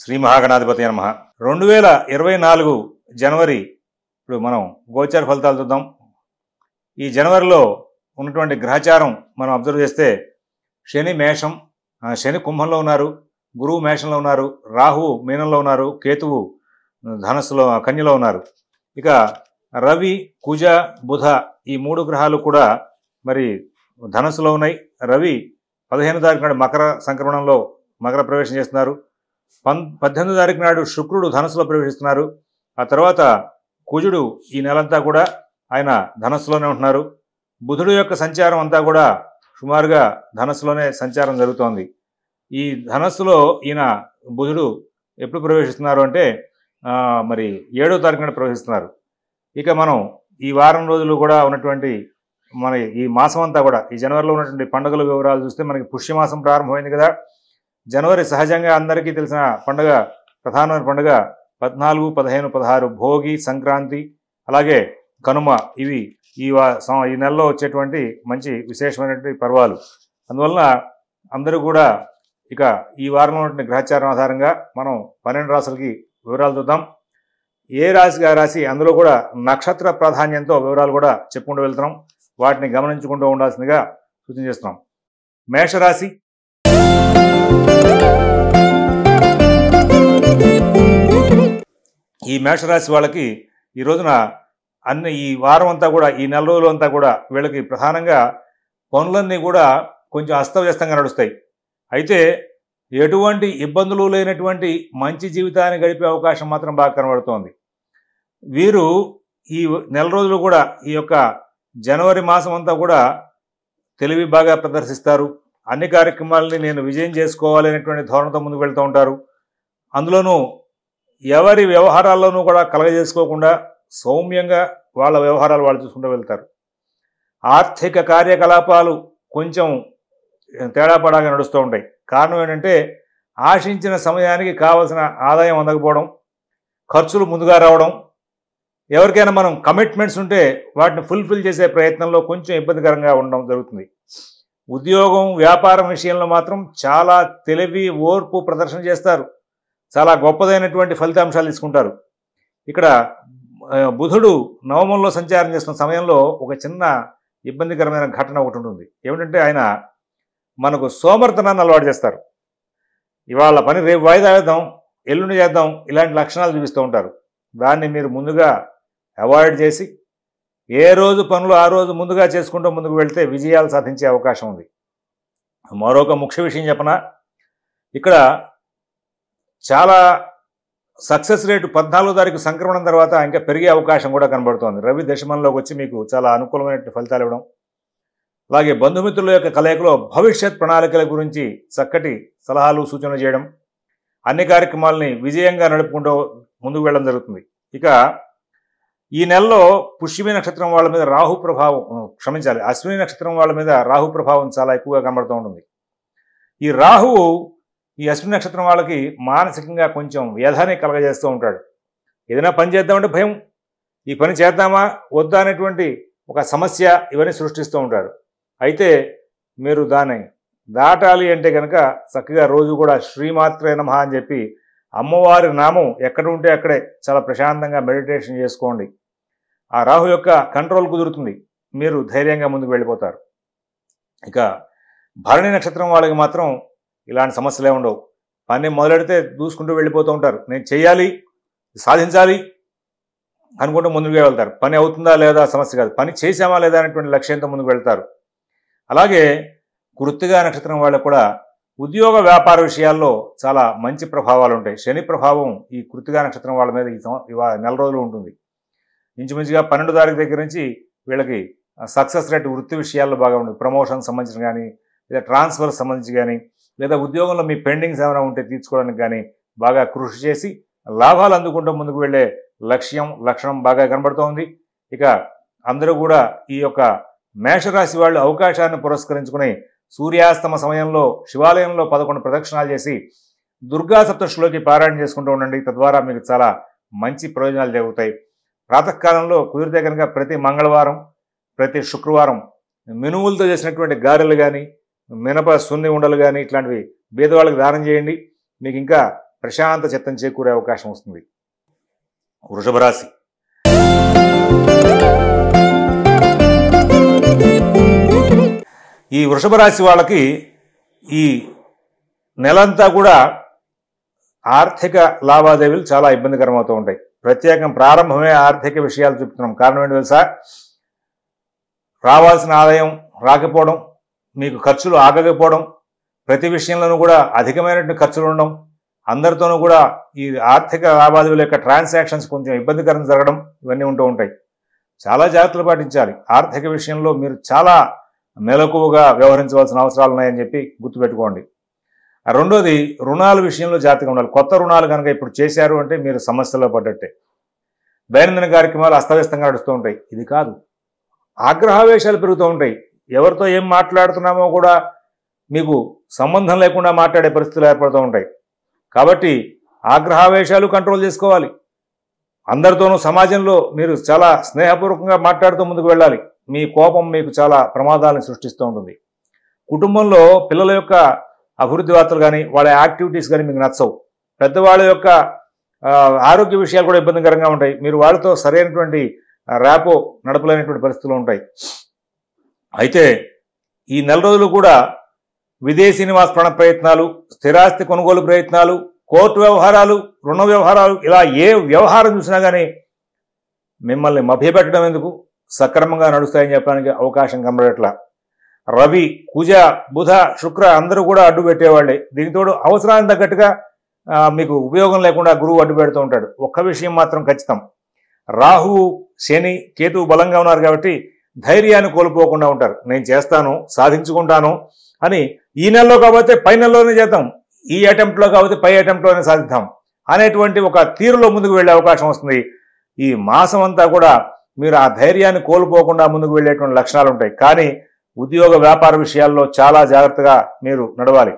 శ్రీ మహాగణాధిపతి నమః 2024 జనవరి ఇప్పుడు మనం గోచార ఫలితాలు చూద్దాం. ఈ జనవరిలో ఉన్నటువంటి గ్రహచారం మనం అబ్జర్వ్ చేస్తే శని మేషం, శని కుంభంలో ఉన్నారు, గురువు మేషంలో ఉన్నారు, రాహువు మీనంలో ఉన్నారు, కేతువు ధనస్సులో కన్యలో ఉన్నారు. ఇక రవి, కుజ, బుధ ఈ మూడు గ్రహాలు కూడా మరి ధనస్సులో ఉన్నాయి. రవి 15వ తారీఖు నాడు మకర సంక్రమణంలో మకర ప్రవేశం చేస్తున్నారు. 18వ తారీఖు నాడు శుక్రుడు ధనస్సులో ప్రవేశిస్తున్నారు. ఆ తర్వాత కుజుడు ఈ నెలంతా కూడా ఆయన ధనస్సులోనే ఉంటున్నారు. బుధుడు యొక్క సంచారం అంతా కూడా సుమారుగా ధనస్సులోనే సంచారం జరుగుతోంది. ఈ ధనస్సులో ఈయన బుధుడు ఎప్పుడు ప్రవేశిస్తున్నారు అంటే మరి 7వ తారీఖు నాడు ప్రవేశిస్తున్నారు. ఇక మనం ఈ వారం రోజులు కూడా ఉన్నటువంటి మన ఈ మాసం అంతా కూడా ఈ జనవరిలో ఉన్నటువంటి పండుగల వివరాలు చూస్తే మనకి పుష్యమాసం ప్రారంభమైంది కదా. జనవరి సహజంగా అందరికీ తెలిసిన పండుగ, ప్రధానమైన పండుగ 14, 15, 16 భోగి, సంక్రాంతి, అలాగే కనుమ. ఇవి ఈ నెలలో వచ్చేటువంటి మంచి విశేషమైనటువంటి పర్వాలు. అందువలన అందరూ కూడా ఇక ఈ వారంలో ఉన్నటువంటి గ్రహచారం ఆధారంగా మనం 12 రాశులకి వివరాలు చూద్దాం. ఏ రాశికి ఆ రాశి, అందులో కూడా నక్షత్ర ప్రాధాన్యంతో వివరాలు కూడా చెప్పుకుంటూ వెళ్తున్నాం. వాటిని గమనించుకుంటూ ఉండాల్సిందిగా సూచన చేస్తున్నాం. మేషరాశి, ఈ మేషరాశి వాళ్ళకి ఈ రోజున ఈ వారం అంతా కూడా, ఈ నెల రోజులు అంతా కూడా వీళ్ళకి ప్రధానంగా పనులన్నీ కూడా కొంచెం అస్తవ్యస్తంగా నడుస్తాయి. అయితే ఎటువంటి ఇబ్బందులు లేనటువంటి మంచి జీవితాన్ని గడిపే అవకాశం మాత్రం బాగా కనబడుతోంది. వీరు ఈ నెల రోజులు కూడా ఈ యొక్క జనవరి మాసం అంతా కూడా తెలివి బాగా ప్రదర్శిస్తారు. అన్ని కార్యక్రమాలని నేను విజయం చేసుకోవాలి అనేటువంటి ధోరణితో ముందుకు వెళ్తూ ఉంటారు. అందులోనూ ఎవరి వ్యవహారాల్లోనూ కూడా కలగజేసుకోకుండా సౌమ్యంగా వాళ్ళ వ్యవహారాలు వాళ్ళు చూసుకుంటూ వెళ్తారు. ఆర్థిక కార్యకలాపాలు కొంచెం తేడాపడాగా నడుస్తూ ఉంటాయి. కారణం ఏంటంటే ఆశించిన సమయానికి కావలసిన ఆదాయం అందకపోవడం, ఖర్చులు ముందుగా రావడం, ఎవరికైనా మనం కమిట్మెంట్స్ ఉంటే వాటిని ఫుల్ఫిల్ చేసే ప్రయత్నంలో కొంచెం ఇబ్బందికరంగా ఉండడం జరుగుతుంది. ఉద్యోగం, వ్యాపారం విషయంలో మాత్రం చాలా తెలివి, ఓర్పు ప్రదర్శన చేస్తారు. చాలా గొప్పదైనటువంటి ఫలితాంశాలు తీసుకుంటారు. ఇక్కడ బుధుడు నవమంలో సంచారం చేస్తున్న సమయంలో ఒక చిన్న ఇబ్బందికరమైన ఘటన ఒకటి ఉంటుంది. ఏమిటంటే ఆయన మనకు సోమర్తనాన్ని అలవాటు చేస్తారు. ఇవాళ పని రేపు వాయిదా వేద్దాం, ఎల్లుండి చేద్దాం, ఇలాంటి లక్షణాలు చూపిస్తూ ఉంటారు. దాన్ని మీరు ముందుగా అవాయిడ్ చేసి ఏ రోజు పనులు ఆ రోజు ముందుగా చేసుకుంటూ ముందుకు వెళ్తే విజయాలు సాధించే అవకాశం ఉంది. మరొక ముఖ్య విషయం చెప్పనా, ఇక్కడ చాలా సక్సెస్ రేటు 14వ తారీఖు సంక్రమణం తర్వాత ఇంకా పెరిగే అవకాశం కూడా కనబడుతోంది. రవి దశమంలోకి వచ్చి మీకు చాలా అనుకూలమైన ఫలితాలు ఇవ్వడం, అలాగే బంధుమిత్రుల యొక్క కలయికలో భవిష్యత్ ప్రణాళికల గురించి చక్కటి సలహాలు, సూచనలు చేయడం, అన్ని కార్యక్రమాలని విజయంగా నడుపుకుంటూ ముందుకు వెళ్ళడం జరుగుతుంది. ఇక ఈ నెలలో పుష్యమి నక్షత్రం వాళ్ళ మీద రాహు ప్రభావం, అశ్విని నక్షత్రం వాళ్ళ మీద రాహు ప్రభావం చాలా ఎక్కువగా కనబడుతూ ఉంటుంది. ఈ రాహువు ఈ అశ్విని నక్షత్రం వాళ్ళకి మానసికంగా కొంచెం వ్యధాన్ని కలగజేస్తూ ఉంటాడు. ఏదైనా పని చేద్దామంటే భయం, ఈ పని చేద్దామా వద్దా అనేటువంటి ఒక సమస్య, ఇవన్నీ సృష్టిస్తూ ఉంటారు. అయితే మీరు దాన్ని దాటాలి అంటే కనుక చక్కగా రోజు కూడా శ్రీమాత్రే నమః అని చెప్పి అమ్మవారి నామం ఎక్కడ ఉంటే అక్కడే చాలా ప్రశాంతంగా మెడిటేషన్ చేసుకోండి. ఆ రాహు యొక్క కంట్రోల్ కుదురుతుంది, మీరు ధైర్యంగా ముందుకు వెళ్ళిపోతారు. ఇక భరణి నక్షత్రం వాళ్ళకి మాత్రం ఇలాంటి సమస్యలే ఉండవు. పని మొదలెడితే దూసుకుంటూ వెళ్ళిపోతూ ఉంటారు. నేను చేయాలి, సాధించాలి అనుకుంటూ ముందుకు వెళ్తారు. పని అవుతుందా లేదా సమస్య కాదు, పని చేసామా లేదా అనేటువంటి లక్ష్యంతో ముందుకు వెళ్తారు. అలాగే కృత్తికా నక్షత్రం వాళ్ళకు కూడా ఉద్యోగ వ్యాపార విషయాల్లో చాలా మంచి ప్రభావాలు ఉంటాయి. శని ప్రభావం ఈ కృత్తికా నక్షత్రం వాళ్ళ మీద ఈ నెల రోజులు ఉంటుంది. ఇంచుమించుగా 12వ తారీఖు దగ్గర నుంచి వీళ్ళకి సక్సెస్ రేట్ వృత్తి విషయాల్లో బాగా ఉంటుంది. ప్రమోషన్ సంబంధించిన కానీ, లేదా ట్రాన్స్ఫర్ సంబంధించి కానీ, లేదా ఉద్యోగంలో మీ పెండింగ్స్ ఏమైనా ఉంటే తీర్చుకోవడానికి కానీ బాగా కృషి చేసి లాభాలు అందుకుంటూ ముందుకు వెళ్ళే లక్షణం బాగా కనబడుతోంది. ఇక అందరూ కూడా ఈ యొక్క మేషరాశి వాళ్ళు అవకాశాన్ని పురస్కరించుకుని సూర్యాస్తమ సమయంలో శివాలయంలో 11 ప్రదక్షిణాలు చేసి దుర్గా సప్తశతిలోకి పారాయణ చేసుకుంటూ ఉండండి. తద్వారా మీకు చాలా మంచి ప్రయోజనాలు జరుగుతాయి. ప్రాతకాలంలో కుదిరితే కనుక ప్రతి మంగళవారం, ప్రతి శుక్రవారం మినుములతో చేసినటువంటి గారెలు కానీ, మినప సున్ని ఉండలు కానీ ఇట్లాంటివి పేదవాళ్ళకి దానం చేయండి. మీకు ఇంకా ప్రశాంత చిత్తం చేకూరే అవకాశం వస్తుంది. వృషభ రాశి. ఈ వృషభ రాశి వాళ్ళకి ఈ నెలంతా కూడా ఆర్థిక లావాదేవీలు చాలా ఇబ్బందికరం అవుతూ ఉంటాయి. ప్రత్యేకం ప్రారంభమే ఆర్థిక విషయాలు చెప్తున్నాం. కారణం ఏంటి తెలుసా? రావాల్సిన ఆదాయం రాకపోవడం, మీకు ఖర్చులు ఆగకపోవడం, ప్రతి విషయంలోనూ కూడా అధికమైనటువంటి ఖర్చులు ఉండడం, అందరితోనూ కూడా ఈ ఆర్థిక లావాదేవీల యొక్క ట్రాన్సాక్షన్స్ కొంచెం ఇబ్బందికరంగా జరగడం, ఇవన్నీ ఉంటూ ఉంటాయి. చాలా జాగ్రత్తలు పాటించాలి. ఆర్థిక విషయంలో మీరు చాలా మెలకువగా వ్యవహరించవలసిన అవసరాలు ఉన్నాయని చెప్పి గుర్తుపెట్టుకోండి. రెండోది, రుణాల విషయంలో జాగ్రత్తగా ఉండాలి. కొత్త రుణాలు కనుక ఇప్పుడు చేశారు అంటే మీరు సమస్యల్లో పడ్డట్టే. దైనందిన కార్యక్రమాలు అస్తవ్యస్తంగా నడుస్తూ ఉంటాయి. ఇది కాదు, ఆగ్రహావేశాలు పెరుగుతూ ఉంటాయి. ఎవరితో ఏం మాట్లాడుతున్నామో కూడా మీకు సంబంధం లేకుండా మాట్లాడే పరిస్థితులు ఏర్పడుతూ ఉంటాయి. కాబట్టి ఆగ్రహావేశాలు కంట్రోల్ చేసుకోవాలి. అందరితోనూ సమాజంలో మీరు చాలా స్నేహపూర్వకంగా మాట్లాడుతూ ముందుకు వెళ్ళాలి. మీ కోపం మీకు చాలా ప్రమాదాలను సృష్టిస్తూ ఉంటుంది. కుటుంబంలో పిల్లల యొక్క అభివృద్ధి వార్తలు కానీ వాళ్ళ యాక్టివిటీస్ కానీ మీకు నచ్చవు. పెద్దవాళ్ళ యొక్క ఆరోగ్య విషయాలు కూడా ఇబ్బందికరంగా ఉంటాయి. మీరు వాళ్ళతో సరైనటువంటి ర్యాపో నడపలేనటువంటి పరిస్థితులు ఉంటాయి. అయితే ఈ నెల రోజులు కూడా విదేశీ నివాస ప్రయత్నాలు, స్థిరాస్తి కొనుగోలు ప్రయత్నాలు, కోర్టు వ్యవహారాలు, రుణ వ్యవహారాలు, ఇలా ఏ వ్యవహారం చూసినా కానీ మిమ్మల్ని మభ్యపెట్టడం ఎందుకు, సక్రమంగా నడుస్తాయని చెప్పడానికి అవకాశం కనబడట్లా. రవి, కుజ, బుధ, శుక్ర అందరూ కూడా అడ్డు పెట్టేవాళ్లే. దీనితోడు అవసరానికి తగ్గట్టుగా మీకు ఉపయోగం లేకుండా గురువు అడ్డు పెడుతూ ఉంటాడు. ఒక్క విషయం మాత్రం ఖచ్చితం, రాహువు, శని, కేతువు బలంగా ఉన్నారు కాబట్టి ధైర్యాన్ని కోల్పోకుండా ఉంటారు. నేను చేస్తాను, సాధించుకుంటాను అని, ఈ నెలలో కాబట్టి పై నెలలోనే చేద్దాం, ఈ అటెంప్ట్లో కాబట్టి పై అటెంప్ట్లోనే సాధిద్దాం అనేటువంటి ఒక తీరులో ముందుకు వెళ్ళే అవకాశం వస్తుంది. ఈ మాసం అంతా కూడా మీరు ఆ ధైర్యాన్ని కోల్పోకుండా ముందుకు వెళ్ళేటువంటి లక్షణాలు ఉంటాయి. కానీ ఉద్యోగ వ్యాపార విషయాల్లో చాలా జాగ్రత్తగా మీరు నడవాలి.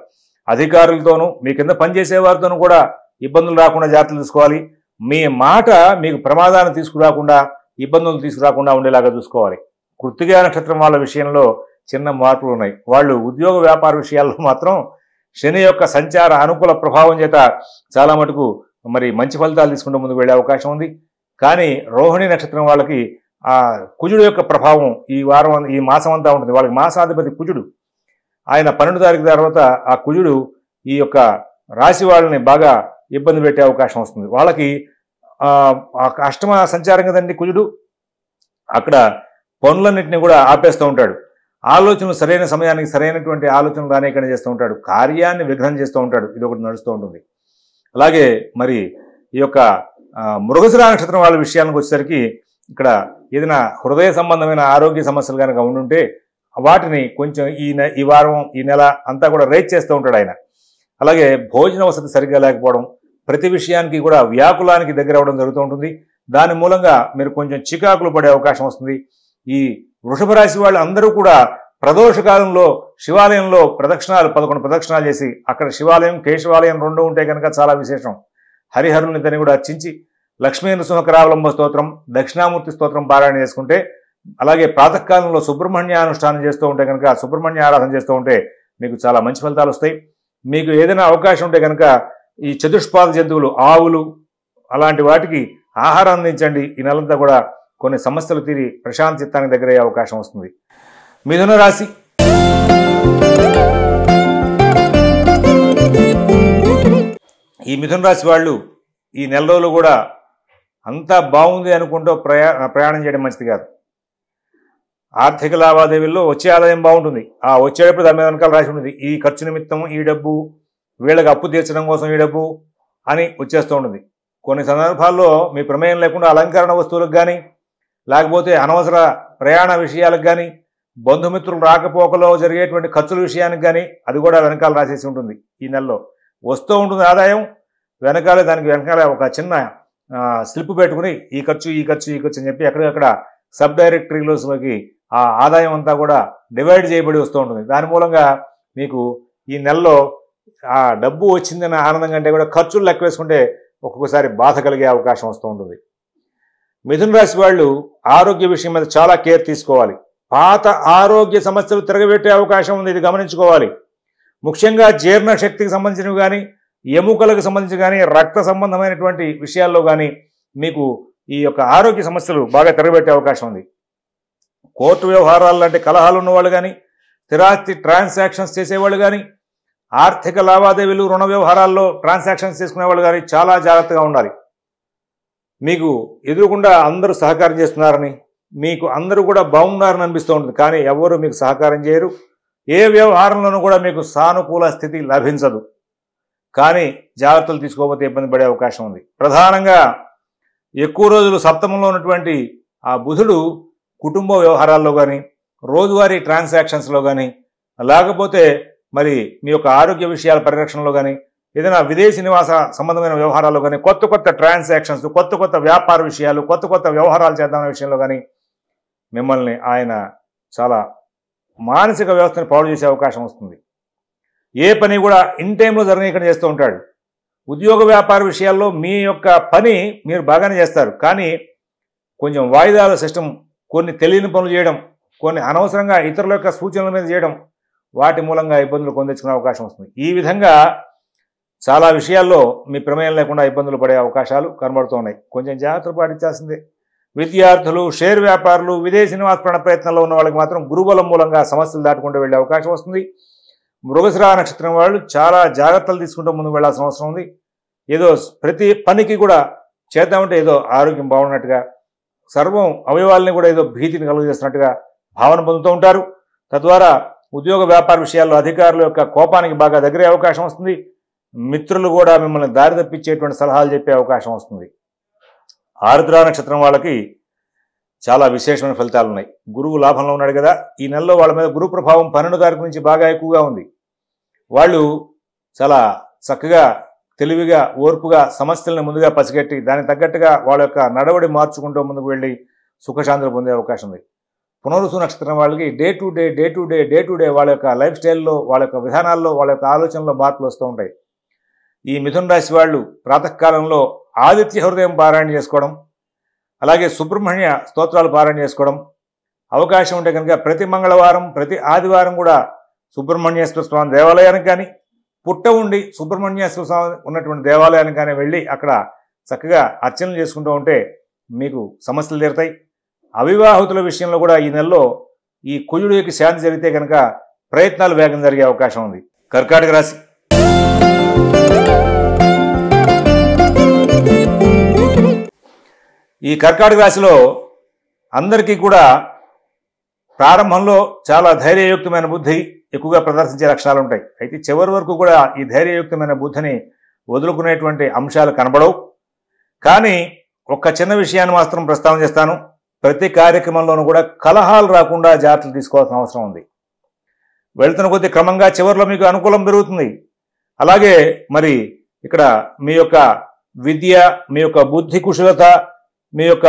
అధికారులతోనూ మీ కింద పనిచేసే వారితోనూ కూడా ఇబ్బందులు రాకుండా జాగ్రత్తలు తీసుకోవాలి. మీ మాట మీకు ప్రమాదాన్ని తీసుకురాకుండా, ఇబ్బందులు తీసుకురాకుండా ఉండేలాగా చూసుకోవాలి. కృత్తికా నక్షత్రం వాళ్ళ విషయంలో చిన్న మార్పులు ఉన్నాయి. వాళ్ళు ఉద్యోగ వ్యాపార విషయాల్లో మాత్రం శని యొక్క సంచార అనుకూల ప్రభావం చేత చాలా మటుకు మరి మంచి ఫలితాలు తీసుకుంటూ ముందుకు వెళ్ళే అవకాశం ఉంది. కానీ రోహిణి నక్షత్రం వాళ్ళకి ఆ కుజుడు యొక్క ప్రభావం ఈ మాసం అంతా ఉంటుంది. వాళ్ళకి మాసాధిపతి కుజుడు. ఆయన 12వ తారీఖు తర్వాత ఆ కుజుడు ఈ యొక్క రాశి వాళ్ళని బాగా ఇబ్బంది పెట్టే అవకాశం వస్తుంది. వాళ్ళకి అష్టమ సంచారం కదండి కుజుడు. అక్కడ పనులన్నింటినీ కూడా ఆపేస్తూ ఉంటాడు. ఆలోచనలు సరైన సమయానికి సరైనటువంటి ఆలోచనలు రానికుండా చేస్తూ ఉంటాడు. కార్యాన్ని విఘ్నం చేస్తూ ఉంటాడు. ఇది ఒకటి నడుస్తూ ఉంటుంది. అలాగే మరి ఈ యొక్క మృగశిర నక్షత్రం వాళ్ళ విషయానికి వచ్చేసరికి ఇక్కడ ఏదైనా హృదయ సంబంధమైన ఆరోగ్య సమస్యలు కనుక ఉండుంటే వాటిని కొంచెం ఈ వారం, ఈ నెల అంతా కూడా రేట్ చేస్తూ ఉంటాడు ఆయన. అలాగే భోజన వసతి సరిగ్గా లేకపోవడం, ప్రతి విషయానికి కూడా వ్యాకులానికి దగ్గర అవ్వడం జరుగుతూ ఉంటుంది. దాని మూలంగా మీరు కొంచెం చికాకులు పడే అవకాశం వస్తుంది. ఈ వృషభ రాశి వాళ్ళు అందరూ కూడా ప్రదోష కాలంలో శివాలయంలో 11 ప్రదక్షిణాలు చేసి, అక్కడ శివాలయం, కేశవాలయం రెండు ఉంటే కనుక చాలా విశేషం. హరిహరునితని కూడా అర్చించి లక్ష్మీ నృసింహకరావలంబ స్తోత్రం, దక్షిణామూర్తి స్తోత్రం పారాయణ చేసుకుంటే, అలాగే ప్రాతకాలంలో సుబ్రహ్మణ్య అనుష్ఠానం చేస్తూ ఉంటే కనుక, సుబ్రహ్మణ్య ఆరాధన చేస్తూ ఉంటే మీకు చాలా మంచి ఫలితాలు వస్తాయి. మీకు ఏదైనా అవకాశం ఉంటే కనుక ఈ చతుష్పాద జంతువులు, ఆవులు అలాంటి వాటికి ఆహారం అందించండి. ఈ నెలంతా కూడా కొన్ని సమస్యలు తీరి ప్రశాంత చిత్తానికి దగ్గర అయ్యే అవకాశం వస్తుంది. మిథున రాశి. ఈ మిథున రాశి వాళ్ళు ఈ నెల రోజులు కూడా అంతా బాగుంది అనుకుంటూ ప్రయాణం చేయడం మంచిది కాదు. ఆర్థిక లావాదేవీల్లో వచ్చే ఆదాయం బాగుంటుంది. ఆ వచ్చేటప్పుడు దాని మీద వెనకాల రాసి ఉంటుంది, ఈ ఖర్చు నిమిత్తం ఈ డబ్బు, వీళ్ళకి అప్పు తీర్చడం కోసం ఈ డబ్బు అని వచ్చేస్తూ ఉంటుంది. కొన్ని సందర్భాల్లో మీ ప్రమేయం లేకుండా అలంకరణ వస్తువులకు కానీ, లేకపోతే అనవసర ప్రయాణ విషయాలకు కానీ, బంధుమిత్రులు రాకపోకలో జరిగేటువంటి ఖర్చుల విషయానికి కానీ అది కూడా వెనకాల రాసేసి ఉంటుంది. ఈ నెలలో వస్తూ ఉంటుంది ఆదాయం, దానికి వెనకాల ఒక చిన్న స్లిప్ పెట్టుకుని ఈ ఖర్చు అని చెప్పి ఎక్కడికక్కడ సబ్ డైరెక్టరీలోకి ఆ ఆదాయం అంతా కూడా డివైడ్ చేయబడి వస్తూ ఉంటుంది. దాని మూలంగా మీకు ఈ నెలలో ఆ డబ్బు వచ్చిందన్న ఆనందం కంటే కూడా ఖర్చులు లెక్క వేసుకుంటే ఒక్కొక్కసారి బాధ కలిగే అవకాశం వస్తూ ఉంటుంది. మిథున రాశి వాళ్ళు ఆరోగ్య విషయం మీద చాలా కేర్ తీసుకోవాలి. పాత ఆరోగ్య సమస్యలు తిరగబెట్టే అవకాశం ఉంది, ఇది గమనించుకోవాలి. ముఖ్యంగా జీర్ణ శక్తికి సంబంధించినవి కానీ, ఎముకలకు సంబంధించి కానీ రక్త సంబంధమైనటువంటి విషయాల్లో కానీ మీకు ఈ యొక్క ఆరోగ్య సమస్యలు బాగా తిరగబెట్టే అవకాశం ఉంది. కోర్టు వ్యవహారాలు లాంటి కలహాలు ఉన్నవాళ్ళు కానీ, స్థిరాస్తి ట్రాన్సాక్షన్స్ చేసేవాళ్ళు కానీ, ఆర్థిక లావాదేవీలు రుణ వ్యవహారాల్లో ట్రాన్సాక్షన్స్ చేసుకునేవాళ్ళు కానీ చాలా జాగ్రత్తగా ఉండాలి. మీకు ఎదురుకుండా అందరూ సహకారం చేస్తున్నారని, మీకు అందరూ కూడా బాగున్నారని అనిపిస్తూ ఉంటుంది, కానీ ఎవరు మీకు సహకారం చేయరు. ఏ వ్యవహారంలోనూ కూడా మీకు సానుకూల స్థితి లభించదు. కానీ జాగ్రత్తలు తీసుకోకపోతే ఇబ్బంది పడే అవకాశం ఉంది. ప్రధానంగా ఎక్కువ రోజులు సప్తమంలో ఉన్నటువంటి ఆ బుధుడు కుటుంబ వ్యవహారాల్లో కానీ, రోజువారీ ట్రాన్సాక్షన్స్లో కానీ, లేకపోతే మరి మీ యొక్క ఆరోగ్య విషయాల పరిరక్షణలో కానీ, ఏదైనా విదేశీ నివాస సంబంధమైన వ్యవహారాల్లో కానీ, కొత్త కొత్త ట్రాన్సాక్షన్స్, కొత్త కొత్త వ్యాపార విషయాలు, కొత్త కొత్త వ్యవహారాలు చేద్దామనే విషయంలో కానీ మిమ్మల్ని ఆయన చాలా మానసిక వ్యవస్థని పాడు చేసే అవకాశం వస్తుంది. ఏ పని కూడా ఇన్ టైంలో జరగనీయకుండా చేస్తూ ఉంటాడు. ఉద్యోగ వ్యాపార విషయాల్లో మీ యొక్క పని మీరు బాగానే చేస్తారు, కానీ కొంచెం వాయిదాల సిస్టమ్, కొన్ని తెలియని పనులు చేయడం, కొన్ని అనవసరంగా ఇతరుల యొక్క సూచనల మీద చేయడం, వాటి మూలంగా ఇబ్బందులు పొందించుకునే అవకాశం వస్తుంది. ఈ విధంగా చాలా విషయాల్లో మీ ప్రమేయం లేకుండా ఇబ్బందులు పడే అవకాశాలు కనబడుతున్నాయి. కొంచెం జాగ్రత్తలు పాటించాల్సిందే. విద్యార్థులు, షేర్ వ్యాపారులు, విదేశీ నివాస ప్రయత్నంలో ఉన్న వాళ్ళకి మాత్రం గురుబలం మూలంగా సమస్యలు దాటుకుంటూ వెళ్ళే అవకాశం వస్తుంది. మృగశిర నక్షత్రం వాళ్ళు చాలా జాగ్రత్తలు తీసుకుంటూ ముందుకు వెళ్లాల్సిన అవసరం ఉంది. ఏదో ప్రతి పనికి కూడా చేద్దామంటే ఏదో ఆరోగ్యం బాగున్నట్టుగా, సర్వం అవయవాల్ని కూడా ఏదో భీతిని కలుగజేస్తున్నట్టుగా భావన పొందుతూ ఉంటారు. తద్వారా ఉద్యోగ వ్యాపార విషయాల్లో అధికారుల యొక్క కోపానికి బాగా దగ్గరే అవకాశం వస్తుంది. మిత్రులు కూడా మిమ్మల్ని దారి తప్పించేటువంటి సలహాలు చెప్పే అవకాశం వస్తుంది. ఆరుద్ర నక్షత్రం వాళ్ళకి చాలా విశేషమైన ఫలితాలు ఉన్నాయి. గురువు లాభంలో ఉన్నాడు కదా, ఈ నెలలో వాళ్ళ మీద గురు ప్రభావం 12వ తారీఖు నుంచి బాగా ఎక్కువగా ఉంది. వాళ్ళు చాలా చక్కగా, తెలివిగా, ఓర్పుగా సమస్యలను ముందుగా పసిగట్టి దానికి తగ్గట్టుగా వాళ్ళ యొక్క నడవడి మార్చుకుంటూ ముందుకు వెళ్ళి సుఖశాంతులు పొందే అవకాశం ఉంది. పునరుసు నక్షత్రం వాళ్ళకి డే టు డే వాళ్ళ యొక్క లైఫ్ స్టైల్లో, వాళ్ళ యొక్క విధానాల్లో, వాళ్ళ యొక్క ఆలోచనలో మార్పులు వస్తూ ఉంటాయి. ఈ మిథున రాశి వాళ్ళు ప్రాతకాలంలో ఆదిత్య హృదయం పారాయణ చేసుకోవడం, అలాగే సుబ్రహ్మణ్య స్తోత్రాలు పారాయణ చేసుకోవడం, అవకాశం ఉంటే కనుక ప్రతి మంగళవారం, ప్రతి ఆదివారం కూడా సుబ్రహ్మణ్యేశ్వర స్వామి దేవాలయానికి కానీ, పుట్ట ఉండి సుబ్రహ్మణ్యేశ్వర స్వామి ఉన్నటువంటి దేవాలయానికి కానీ వెళ్ళి అక్కడ చక్కగా అర్చనలు చేసుకుంటూ ఉంటే మీకు సమస్యలు తీరుతాయి. అవివాహితుల విషయంలో కూడా ఈ నెలలో ఈ కుజుడికి శాంతి జరిగితే కనుక ప్రయత్నాలు వేగం జరిగే అవకాశం ఉంది. కర్కాటక రాశి. ఈ కర్కాటక రాశిలో అందరికీ కూడా ప్రారంభంలో చాలా ధైర్యయుక్తమైన బుద్ధి ఎక్కువగా ప్రదర్శించే లక్షణాలు ఉంటాయి. అయితే చివరి వరకు కూడా ఈ ధైర్యయుక్తమైన బుద్ధిని వదులుకునేటువంటి అంశాలు కనబడవు. కానీ ఒక్క చిన్న విషయాన్ని మాత్రం ప్రస్తావన చేస్తాను. ప్రతి కార్యక్రమంలోనూ కూడా కలహాలు రాకుండా జాగ్రత్తలు తీసుకోవాల్సిన అవసరం ఉంది. వెళ్తున్న కొద్దీ క్రమంగా చివరిలో మీకు అనుకూలం పెరుగుతుంది. అలాగే మరి ఇక్కడ మీ యొక్క విద్య, మీ యొక్క బుద్ధి కుశలత, మీ యొక్క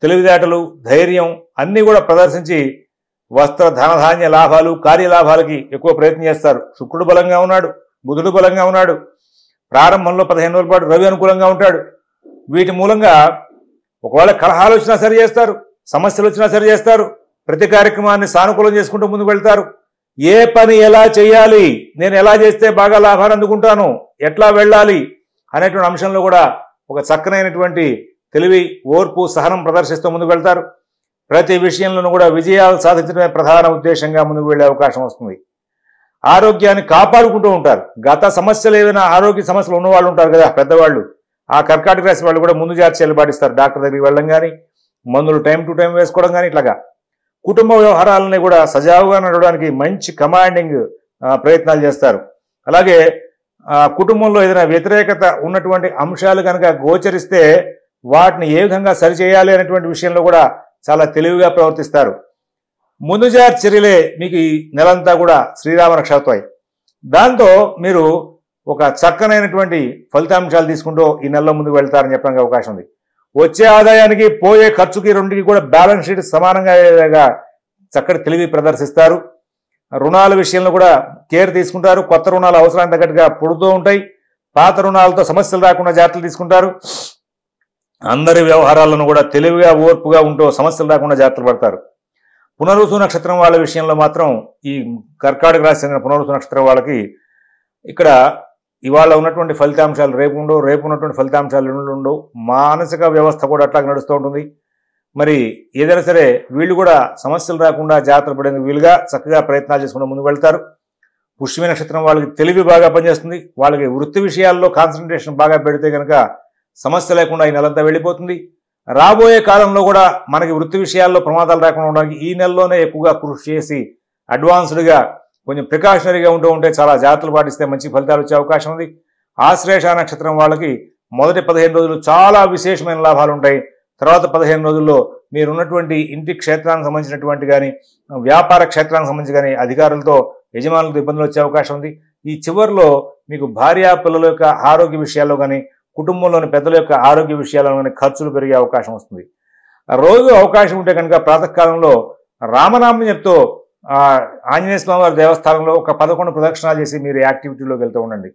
తెలివితేటలు, ధైర్యం అన్నీ కూడా ప్రదర్శించి వస్త్ర ధనధాన్య లాభాలు, కార్యలాభాలకి ఎక్కువ ప్రయత్నం చేస్తారు. శుక్రుడు బలంగా ఉన్నాడు, బుధుడు బలంగా ఉన్నాడు. ప్రారంభంలో 15 రోజుల పాటు రవి అనుకూలంగా ఉంటాడు. వీటి మూలంగా ఒకవేళ కలహాలు వచ్చినా సరి చేస్తారు, సమస్యలు వచ్చినా సరి చేస్తారు. ప్రతి కార్యక్రమాన్ని సానుకూలం చేసుకుంటూ ముందుకు వెళ్తారు. ఏ పని ఎలా చేయాలి, నేను ఎలా చేస్తే బాగా లాభాన్ని అందుకుంటాను, ఎట్లా వెళ్ళాలి అనేటువంటి అంశంలో కూడా ఒక చక్కనైనటువంటి తెలివి, ఓర్పు, సహనం ప్రదర్శిస్తూ ముందుకు వెళ్తారు. ప్రతి విషయంలోనూ కూడా విజయాలు సాధించడమే ప్రధాన ఉద్దేశంగా ముందుకు వెళ్లే అవకాశం వస్తుంది. ఆరోగ్యాన్ని కాపాడుకుంటూ ఉంటారు. గత సమస్యలు ఏదైనా ఆరోగ్య సమస్యలు ఉన్నవాళ్ళు ఉంటారు కదా పెద్దవాళ్ళు, ఆ కర్కాటక రాశి వాళ్ళు కూడా ముందు జాగ్రత్తలు పాటిస్తారు. డాక్టర్ దగ్గరికి వెళ్ళడం కానీ, మందులు టైం టు టైం వేసుకోవడం కానీ, ఇట్లాగా కుటుంబ వ్యవహారాలని కూడా సజావుగా నడవడానికి మంచి కమాండింగ్ ప్రయత్నాలు చేస్తారు. అలాగే కుటుంబంలో ఏదైనా వ్యతిరేకత ఉన్నటువంటి అంశాలు కనుక గోచరిస్తే వాటిని ఏ విధంగా సరిచేయాలి అనేటువంటి విషయంలో కూడా చాలా తెలివిగా ప్రవర్తిస్తారు. ముందు జాగ్రత్త చర్యలే మీకు ఈ నెలంతా కూడా శ్రీరామ రక్ష అవుతాయి. దాంతో మీరు ఒక చక్కనైనటువంటి ఫలితాంశాలు తీసుకుంటూ ఈ నెలలో ముందుకు వెళ్తారని చెప్పడానికి అవకాశం ఉంది. వచ్చే ఆదాయానికి పోయే ఖర్చుకి రెండింటికి కూడా బ్యాలెన్స్ షీట్ సమానంగా చక్కటి తెలివి ప్రదర్శిస్తారు. రుణాల విషయంలో కూడా కేర్ తీసుకుంటారు. కొత్త రుణాలు అవసరానికి తగ్గట్టుగా పుడుతూ ఉంటాయి. పాత రుణాలతో సమస్యలు రాకుండా జాగ్రత్తలు తీసుకుంటారు. అందరి వ్యవహారాలను కూడా తెలివిగా, ఓర్పుగా ఉంటూ సమస్యలు రాకుండా జాగ్రత్తలు పడతారు. పునరుసు నక్షత్రం వాళ్ళ విషయంలో మాత్రం ఈ కర్కాటక రాశి చెందిన పునరుసు నక్షత్రం వాళ్ళకి ఇక్కడ ఇవాళ ఉన్నటువంటి ఫలితాంశాలు రేపు ఉండవు, రేపు ఉన్నటువంటి ఫలితాంశాలు ఎల్లుండి ఉండవు. మానసిక వ్యవస్థ కూడా అట్లా నడుస్తూ ఉంటుంది. మరి ఏదైనా సరే వీళ్ళు కూడా సమస్యలు రాకుండా జాగ్రత్త పడేందుకు వీలుగా చక్కగా ప్రయత్నాలు చేసుకుంటూ ముందుకు వెళ్తారు. పుష్యమి నక్షత్రం వాళ్ళకి తెలివి బాగా పనిచేస్తుంది. వాళ్ళకి వృత్తి విషయాల్లో కాన్సన్ట్రేషన్ బాగా పెడితే కనుక సమస్య లేకుండా ఈ నెలంతా వెళ్ళిపోతుంది. రాబోయే కాలంలో కూడా మనకి వృత్తి విషయాల్లో ప్రమాదాలు రాకుండా ఉండడానికి ఈ నెలలోనే ఎక్కువగా కృషి చేసి అడ్వాన్స్డ్గా కొంచెం ప్రికాషనరీగా ఉంటే చాలా జాగ్రత్తలు పాటిస్తే మంచి ఫలితాలు వచ్చే అవకాశం ఉంది. ఆశ్లేష నక్షత్రం వాళ్ళకి మొదటి 15 రోజులు చాలా విశేషమైన లాభాలు ఉంటాయి. తర్వాత 15 రోజుల్లో మీరున్నటువంటి ఇంటి క్షేత్రానికి సంబంధించినటువంటి కానీ వ్యాపార క్షేత్రానికి సంబంధించి కానీ అధికారులతో యజమానులతో ఇబ్బందులు వచ్చే అవకాశం ఉంది. ఈ చివరిలో మీకు భార్యా పిల్లల యొక్క ఆరోగ్య విషయాల్లో కానీ కుటుంబంలోని పెద్దల యొక్క ఆరోగ్య విషయాల్లో కానీ ఖర్చులు పెరిగే అవకాశం వస్తుంది. రోజు అవకాశం ఉంటే కనుక ప్రాతకాలంలో రామనామం చెప్తూ ఆంజనేయ స్వామి వారి దేవస్థానంలో ఒక 11 ప్రదక్షిణాలు చేసి మీరు యాక్టివిటీలోకి వెళ్తూ ఉండండి.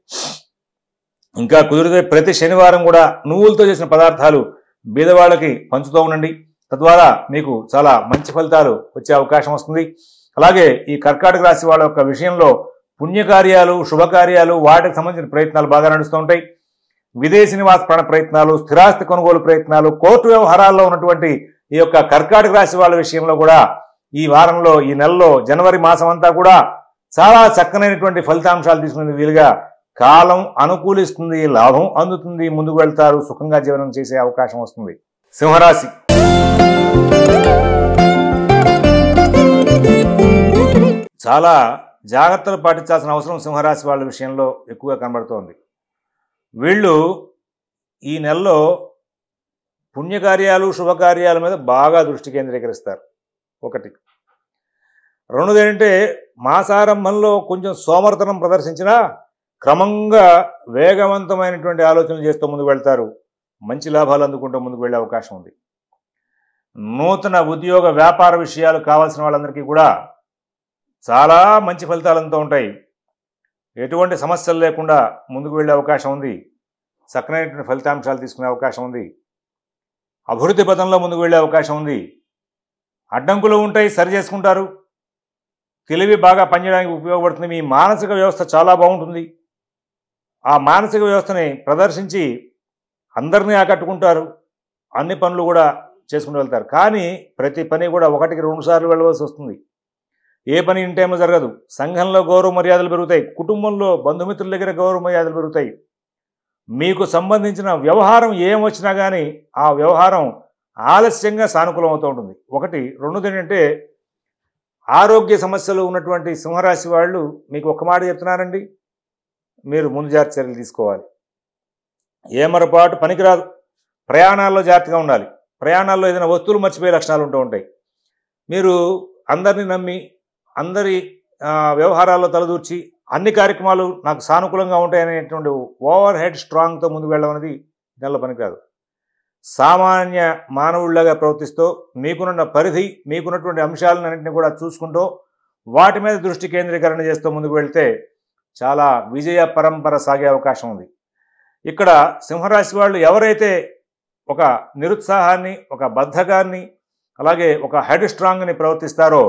ఇంకా కుదిరితే ప్రతి శనివారం కూడా నువ్వులతో చేసిన పదార్థాలు బీదవాళ్ళకి పంచుతూ ఉండండి. తద్వారా మీకు చాలా మంచి ఫలితాలు వచ్చే అవకాశం వస్తుంది. అలాగే ఈ కర్కాటక రాశి వాళ్ళ యొక్క విషయంలో పుణ్యకార్యాలు, శుభకార్యాలు, వాటికి సంబంధించిన ప్రయత్నాలు బాగా నడుస్తూ ఉంటాయి. విదేశీ నివాస ప్రాణ ప్రయత్నాలు, స్థిరాస్తి కొనుగోలు ప్రయత్నాలు, కోర్టు వ్యవహారాల్లో ఉన్నటువంటి ఈ యొక్క కర్కాటక రాశి వాళ్ళ విషయంలో కూడా ఈ వారంలో, ఈ నెలలో, జనవరి మాసం అంతా కూడా చాలా చక్కనైనటువంటి ఫలితాంశాలు తీసుకునే వీలుగా కాలం అనుకూలిస్తుంది, లాభం అందుతుంది, ముందుకు వెళ్తారు, సుఖంగా జీవనం చేసే అవకాశం వస్తుంది. సింహరాశి చాలా జాగ్రత్తలు పాటించాల్సిన అవసరం సింహరాశి వాళ్ళ విషయంలో ఎక్కువగా కనబడుతోంది. వీళ్ళు ఈ నెలలో పుణ్యకార్యాలు, శుభకార్యాల మీద బాగా దృష్టి కేంద్రీకరిస్తారు. ఒకటి. రెండోది ఏంటంటే మాసారంభంలో కొంచెం సోమర్తనం ప్రదర్శించినా క్రమంగా వేగవంతమైనటువంటి ఆలోచనలు చేస్తూ ముందుకు వెళ్తారు. మంచి లాభాలు అందుకుంటూ ముందుకు వెళ్ళే అవకాశం ఉంది. నూతన ఉద్యోగ వ్యాపార విషయాలు కావాల్సిన వాళ్ళందరికీ కూడా చాలా మంచి ఫలితాలంతో ఉంటాయి. ఎటువంటి సమస్యలు లేకుండా ముందుకు వెళ్ళే అవకాశం ఉంది. చక్కనైనటువంటి ఫలితాంశాలు తీసుకునే అవకాశం ఉంది. అభివృద్ధి పథంలో ముందుకు వెళ్ళే అవకాశం ఉంది. అడ్డంకులు ఉంటాయి, సరి చేసుకుంటారు. తెలివి బాగా పనిచేయడానికి ఉపయోగపడుతుంది. మీ మానసిక వ్యవస్థ చాలా బాగుంటుంది. ఆ మానసిక వ్యవస్థని ప్రదర్శించి అందరినీ ఆకట్టుకుంటారు. అన్ని పనులు కూడా చేసుకుంటూ వెళ్తారు. కానీ ప్రతి పని కూడా 1కి 2 సార్లు వెళ్ళవలసి వస్తుంది. ఏ పని ఇన్ టైంలో జరగదు. సంఘంలో గౌరవ మర్యాదలు పెరుగుతాయి. కుటుంబంలో బంధుమిత్రుల దగ్గర గౌరవ మర్యాదలు పెరుగుతాయి. మీకు సంబంధించిన వ్యవహారం ఏం వచ్చినా కానీ ఆ వ్యవహారం ఆలస్యంగా సానుకూలం అవుతూ ఉంటుంది. ఒకటి. రెండోది ఏంటంటే ఆరోగ్య సమస్యలు ఉన్నటువంటి సింహరాశి వాళ్ళు మీకు ఒక్క మాట చెప్తున్నారండి, మీరు ముందు జాగ్రత్త చర్యలు తీసుకోవాలి. ఏమరపాటు పనికిరాదు. ప్రయాణాల్లో జాగ్రత్తగా ఉండాలి. ప్రయాణాల్లో ఏదైనా వస్తువులు మర్చిపోయే లక్షణాలు ఉంటూ ఉంటాయి. మీరు అందరినీ నమ్మి అందరి వ్యవహారాల్లో తలదూర్చి అన్ని కార్యక్రమాలు నాకు సానుకూలంగా ఉంటాయనేటువంటి ఓవర్ హెడ్ స్ట్రాంగ్తో ముందుకు వెళ్ళడం అనేది నెల పనికిరాదు. సామాన్య మానవుడిలాగా ప్రవర్తిస్తూ మీకున్న పరిధి, మీకున్నటువంటి అంశాలన్నింటినీ కూడా చూసుకుంటూ వాటి మీద దృష్టి కేంద్రీకరణ చేస్తూ ముందుకు వెళ్తే చాలా విజయ పరంపర సాగే అవకాశం ఉంది. ఇక్కడ సింహరాశి వాళ్ళు ఎవరైతే ఒక నిరుత్సాహాన్ని, ఒక బద్ధకాన్ని, అలాగే ఒక హెడ్ స్ట్రాంగ్ని ప్రవర్తిస్తారో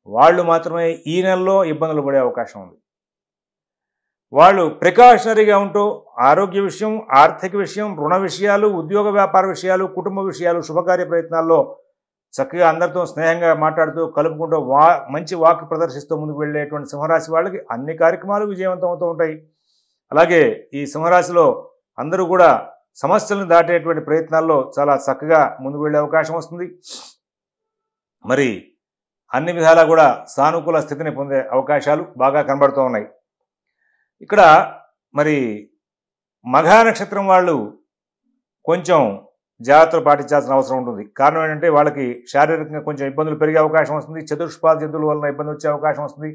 వాళ్ళు మాత్రమే ఈ నెలలో ఇబ్బందులు పడే అవకాశం ఉంది. వాళ్ళు ప్రికాషనరీగా ఉంటూ ఆరోగ్య విషయం, ఆర్థిక విషయం, రుణ విషయాలు, ఉద్యోగ వ్యాపార విషయాలు, కుటుంబ విషయాలు, శుభకార్య ప్రయత్నాల్లో చక్కగా అందరితో స్నేహంగా మాట్లాడుతూ కలుపుకుంటూ మంచి వాక్ ప్రదర్శిస్తూ ముందుకు వెళ్ళేటువంటి సింహరాశి వాళ్ళకి అన్ని కార్యక్రమాలు విజయవంతం అవుతూ ఉంటాయి. అలాగే ఈ సింహరాశిలో అందరూ కూడా సమస్యలను దాటేటువంటి ప్రయత్నాల్లో చాలా చక్కగా ముందుకు వెళ్ళే అవకాశం వస్తుంది. మరి అన్ని విధాలా కూడా సానుకూల స్థితిని పొందే అవకాశాలు బాగా కనబడుతూ ఉన్నాయి. ఇక్కడ మరి మఘా నక్షత్రం వాళ్ళు కొంచెం జాగ్రత్తలు పాటించాల్సిన అవసరం ఉంటుంది. కారణం ఏంటంటే వాళ్ళకి శారీరకంగా కొంచెం ఇబ్బందులు పెరిగే అవకాశం వస్తుంది. చతుష్పాద జంతువుల వలన ఇబ్బంది వచ్చే అవకాశం వస్తుంది.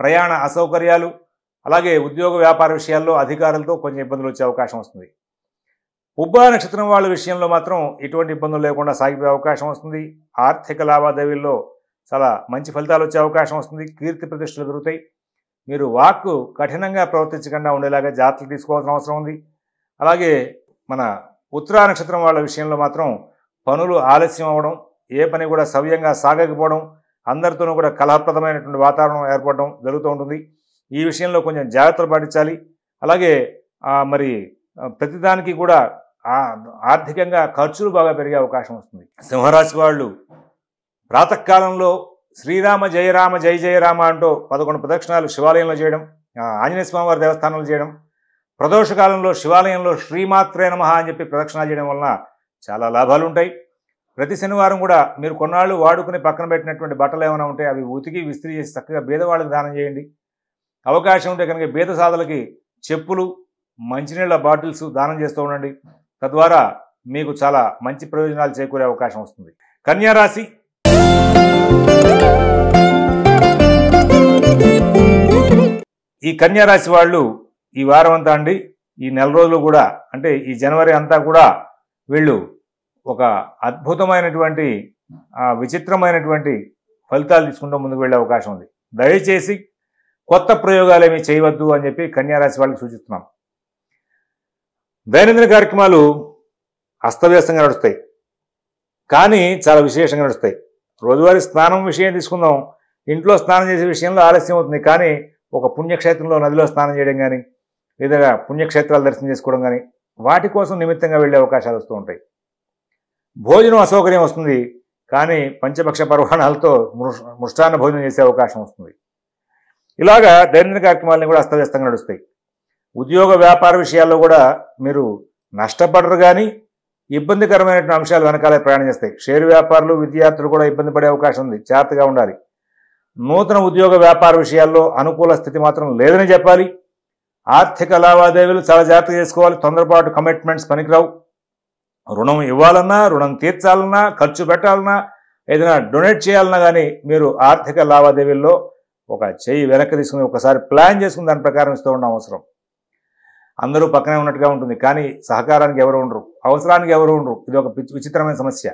ప్రయాణ అసౌకర్యాలు, అలాగే ఉద్యోగ వ్యాపార విషయాల్లో అధికారులతో కొంచెం ఇబ్బందులు వచ్చే అవకాశం వస్తుంది. పుబ్బా నక్షత్రం వాళ్ళ విషయంలో మాత్రం ఎటువంటి ఇబ్బందులు లేకుండా సాగిపోయే అవకాశం వస్తుంది. ఆర్థిక లావాదేవీల్లో చాలా మంచి ఫలితాలు వచ్చే అవకాశం వస్తుంది. కీర్తి ప్రతిష్టలు పెరుగుతాయి. మీరు వాక్కు కఠినంగా ప్రవర్తించకుండా ఉండేలాగా జాగ్రత్తలు తీసుకోవాల్సిన అవసరం ఉంది. అలాగే మన ఉత్తరా నక్షత్రం వాళ్ళ విషయంలో మాత్రం పనులు ఆలస్యం అవ్వడం, ఏ పని కూడా సవ్యంగా సాగకపోవడం, అందరితోనూ కూడా కలహప్రదమైనటువంటి వాతావరణం ఏర్పడడం జరుగుతూ ఉంటుంది. ఈ విషయంలో కొంచెం జాగ్రత్తలు పాటించాలి. అలాగే మరి ప్రతిదానికి కూడా ఆర్థికంగా ఖర్చులు బాగా పెరిగే అవకాశం వస్తుంది. సింహరాశి వాళ్ళు ప్రాతకాలంలో శ్రీరామ జయరామ జయ జయరామ అంటూ 11 ప్రదక్షిణాలు శివాలయంలో చేయడం, ఆంజనేయ స్వామి వారి దేవస్థానంలో చేయడం, ప్రదోషకాలంలో శివాలయంలో శ్రీమాత్రే నమః అని చెప్పి ప్రదక్షిణాలు చేయడం వలన చాలా లాభాలు ఉంటాయి. ప్రతి శనివారం కూడా మీరు కొన్నాళ్ళు వాడుకుని పక్కన పెట్టినటువంటి బట్టలు ఏమైనా ఉంటే అవి ఉతికి విస్త్రీ చేసి చక్కగా బీదవాళ్ళకి దానం చేయండి. అవకాశం ఉంటే కనుక బీద సాధులకి చెప్పులు, మంచినీళ్ళ బాటిల్స్ దానం చేస్తూ ఉండండి. తద్వారా మీకు చాలా మంచి ప్రయోజనాలు చేకూరే అవకాశం వస్తుంది. కన్యా రాశి. ఈ కన్యా రాశి వాళ్ళు ఈ వారం అంతా అండి, ఈ నెల రోజులు కూడా, అంటే ఈ జనవరి అంతా కూడా వీళ్ళు ఒక అద్భుతమైనటువంటి విచిత్రమైనటువంటి ఫలితాలు తీసుకుంటూ ముందుకు వెళ్ళే అవకాశం ఉంది. దయచేసి కొత్త ప్రయోగాలు ఏమీ చేయవద్దు అని చెప్పి కన్యా రాశి వాళ్ళకి సూచిస్తున్నాం. దైనందిన కార్యక్రమాలు అస్తవ్యస్తంగా నడుస్తాయి, కానీ చాలా విశేషంగా నడుస్తాయి. రోజువారీ స్నానం విషయం తీసుకుందాం. ఇంట్లో స్నానం చేసే విషయంలో ఆలస్యం అవుతుంది, కానీ ఒక పుణ్యక్షేత్రంలో నదిలో స్నానం చేయడం కానీ, లేదా పుణ్యక్షేత్రాలు దర్శనం చేసుకోవడం కానీ, వాటి కోసం నిమిత్తంగా వెళ్ళే అవకాశాలు వస్తూ ఉంటాయి. భోజనం అసౌకర్యం వస్తుంది, కానీ పంచపక్ష పర్వాణాలతో మృష్టాన్న భోజనం చేసే అవకాశం వస్తుంది. ఇలాగా దైనందిన కార్యక్రమాలని కూడా అస్తవ్యస్తంగా నడుస్తాయి. ఉద్యోగ వ్యాపార విషయాల్లో కూడా మీరు నష్టపడరు, కానీ ఇబ్బందికరమైనటువంటి అంశాలు వెనకాలే ప్రయాణం చేస్తాయి. షేరు వ్యాపారులు, విద్యార్థులు కూడా ఇబ్బంది పడే అవకాశం ఉంది. జాగ్రత్తగా ఉండాలి. నూతన ఉద్యోగ వ్యాపార విషయాల్లో అనుకూల స్థితి మాత్రం లేదని చెప్పాలి. ఆర్థిక లావాదేవీలు చాలా జాగ్రత్త చేసుకోవాలి. తొందరపాటు కమిట్మెంట్స్ పనికిరావు. రుణం ఇవ్వాలన్నా, రుణం తీర్చాలన్నా, ఖర్చు పెట్టాలన్నా, ఏదైనా డొనేట్ చేయాలన్నా కానీ మీరు ఆర్థిక లావాదేవీల్లో ఒక చెయ్యి వెనక్కి తీసుకుని ఒకసారి ప్లాన్ చేసుకుని దాని ప్రకారం ఇస్తూ ఉండడం అవసరం. అందరూ పక్కనే ఉన్నట్టుగా ఉంటుంది, కానీ సహకారానికి ఎవరు ఉండరు, అవసరానికి ఎవరు ఉండరు. ఇది ఒక విచిత్రమైన సమస్య.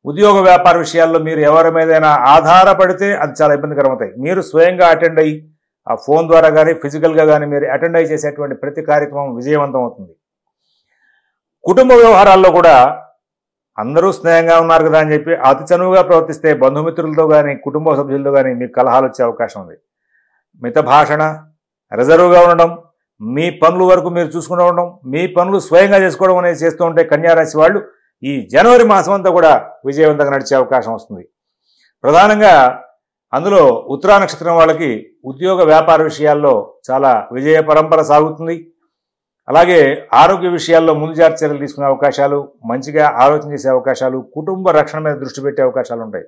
ఉద్యోగ వ్యాపార విషయాల్లో మీరు ఎవరి మీదైనా ఆధారపడితే అది చాలా ఇబ్బందికరం అవుతాయి. మీరు స్వయంగా అటెండ్ అయ్యి ఆ ఫోన్ ద్వారా కానీ ఫిజికల్గా కానీ మీరు అటెండ్ అయ్యి చేసేటువంటి ప్రతి కార్యక్రమం విజయవంతం అవుతుంది. కుటుంబ వ్యవహారాల్లో కూడా అందరూ స్నేహంగా ఉన్నారు కదా అని చెప్పి అతి చనువుగా ప్రవర్తిస్తే బంధుమిత్రులతో కానీ కుటుంబ సభ్యులతో కానీ మీకు కలహాలు వచ్చే అవకాశం ఉంది. మిత భాషణ, రిజర్వ్గా ఉండడం, మీ పనుల వరకు మీరు చూసుకుంటూ ఉండడం, మీ పనులు స్వయంగా చేసుకోవడం అనేది చేస్తూ ఉంటే కన్యారాశి వాళ్ళు ఈ జనవరి మాసం అంతా కూడా విజయవంతంగా నడిచే అవకాశం వస్తుంది. ప్రధానంగా అందులో ఉత్తరా నక్షత్రం వాళ్ళకి ఉద్యోగ వ్యాపార విషయాల్లో చాలా విజయ పరంపర సాగుతుంది. అలాగే ఆరోగ్య విషయాల్లో ముందు జాగ్రత్త చర్యలు తీసుకునే అవకాశాలు, మంచిగా ఆలోచన చేసే అవకాశాలు, కుటుంబ రక్షణ మీద దృష్టి పెట్టే అవకాశాలు ఉంటాయి.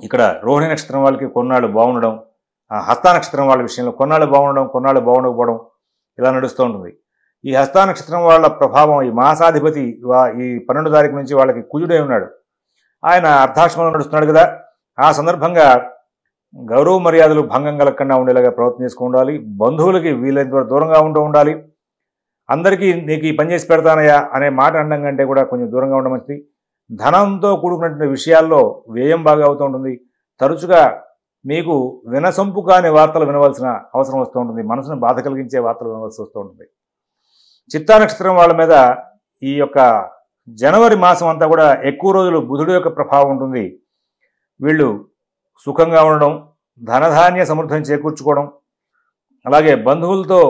ఇక్కడ రోహిణి నక్షత్రం వాళ్ళకి కొన్నాళ్ళు బాగుండడం, హస్త నక్షత్రం వాళ్ళ విషయంలో కొన్నాళ్ళు బాగుండడం, కొన్నాళ్ళు బాగుండకపోవడం ఇలా నడుస్తూ ఉంటుంది. ఈ హస్త నక్షత్రం వాళ్ళ ప్రభావం, ఈ మాసాధిపతి ఈ 12 తారీఖు నుంచి వాళ్ళకి కుజుడే ఉన్నాడు. ఆయన అర్ధాశ్రమంలో నడుస్తున్నాడు కదా. ఆ సందర్భంగా గౌరవ మర్యాదలు భంగం కలగకుండా ఉండేలాగా ప్రయత్నం చేసుకుని ఉండాలి. బంధువులకి వీలైనంత దూరంగా ఉండాలి. అందరికీ నీకు ఈ పని చేసి పెడతానయ్యా అనే మాట అనడం కంటే కూడా కొంచెం దూరంగా ఉండడం మంచిది. ధనంతో కూడుకున్నటువంటి విషయాల్లో వ్యయం బాగా అవుతూ ఉంటుంది. తరచుగా మీకు వినసొంపు కాని వార్తలు వినవలసిన అవసరం వస్తూ ఉంటుంది. మనసును బాధ కలిగించే వార్తలు వినవలసి వస్తూ ఉంటుంది. చిత్తా నక్షత్రం వాళ్ళ మీద ఈ యొక్క జనవరి మాసం అంతా కూడా ఎక్కువ రోజులు బుధుడు యొక్క ప్రభావం ఉంటుంది. వీళ్ళు సుఖంగా ఉండడం, ధనధాన్య సమృద్ధిని చేకూర్చుకోవడం, అలాగే బంధువులతో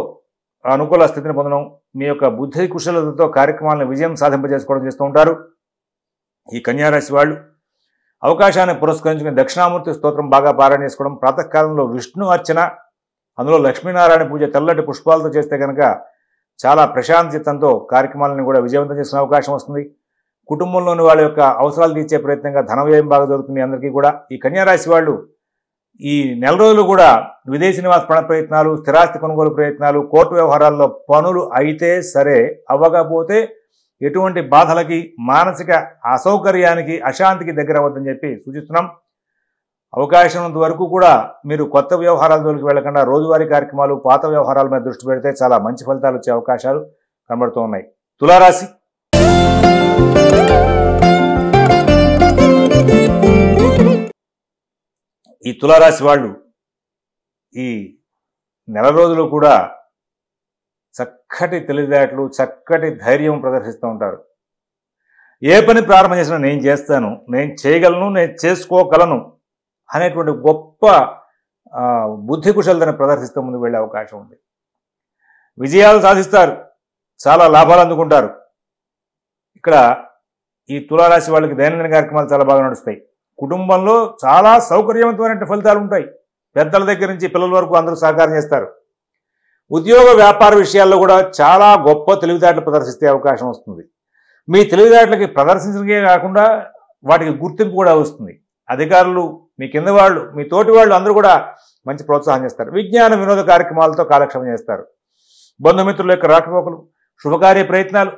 అనుకూల స్థితిని పొందడం, మీ యొక్క బుద్ధి కుశలతతో కార్యక్రమాలను విజయం సాధింపజేసుకోవడం చేస్తూ ఉంటారు. ఈ కన్యారాశి వాళ్ళు అవకాశాన్ని పురస్కరించుకుని దక్షిణామూర్తి స్తోత్రం బాగా పారాయణ చేసుకోవడం, ప్రాతకాలంలో విష్ణు అర్చన, అందులో లక్ష్మీనారాయణ పూజ తెల్లటి పుష్పాలతో చేస్తే కనుక చాలా ప్రశాంతచిత్తంతో కార్యక్రమాలను కూడా విజయవంతం చేసుకునే అవకాశం వస్తుంది. కుటుంబంలోని వాళ్ళ యొక్క అవసరాలు తీర్చే ప్రయత్నంగా ధన వ్యయం బాగా జరుగుతుంది అందరికీ కూడా. ఈ కన్యారాశి వాళ్ళు ఈ నెల రోజులు కూడా విదేశీ నివాస ప్రయత్నాలు, స్థిరాస్తి కొనుగోలు ప్రయత్నాలు, కోర్టు వ్యవహారాల్లో పనులు అయితే సరే, అవ్వకపోతే ఎటువంటి బాధలకి, మానసిక అసౌకర్యానికి, అశాంతికి దగ్గర అవ్వద్దని చెప్పి సూచిస్తున్నాం. అవకాశం ఉన్నంత వరకు కూడా మీరు కొత్త వ్యవహారాల జోలికి వెళ్లకుండా రోజువారీ కార్యక్రమాలు, పాత వ్యవహారాల మీద దృష్టి పెడితే చాలా మంచి ఫలితాలు వచ్చే అవకాశాలు కనబడుతూ ఉన్నాయి. తులారాశి. ఈ తులారాశి వాళ్ళు ఈ నెల రోజులు కూడా చక్కటి తెలివితేటలు, చక్కటి ధైర్యం ప్రదర్శిస్తూ ఉంటారు. ఏ పని ప్రారంభం చేసినా నేను చేస్తాను, నేను చేయగలను, నేను చేసుకోగలను అనేటువంటి గొప్ప బుద్ధి కుశలతను ప్రదర్శిస్తూ ముందుకు వెళ్ళే అవకాశం ఉంది. విజయాలు సాధిస్తారు, చాలా లాభాలు అందుకుంటారు. ఇక్కడ ఈ తులారాశి వాళ్ళకి దైనందిన కార్యక్రమాలు చాలా బాగా నడుస్తాయి. కుటుంబంలో చాలా సౌకర్యవంతమైన ఫలితాలు ఉంటాయి. పెద్దల దగ్గర నుంచి పిల్లల వరకు అందరూ సహకారం చేస్తారు. ఉద్యోగ వ్యాపార విషయాల్లో కూడా చాలా గొప్ప తెలివితేటలు ప్రదర్శిస్తే అవకాశం వస్తుంది. మీ తెలివితేటలకి ప్రదర్శించడమే కాకుండా వాటికి గుర్తింపు కూడా వస్తుంది. అధికారులు, మీ కింద వాళ్ళు, మీ తోటి వాళ్ళు అందరూ కూడా మంచి ప్రోత్సాహం చేస్తారు. విజ్ఞాన వినోద కార్యక్రమాలతో కాలక్షేపం చేస్తారు. బంధుమిత్రుల యొక్క రాకపోకలు, శుభకార్య ప్రయత్నాలు,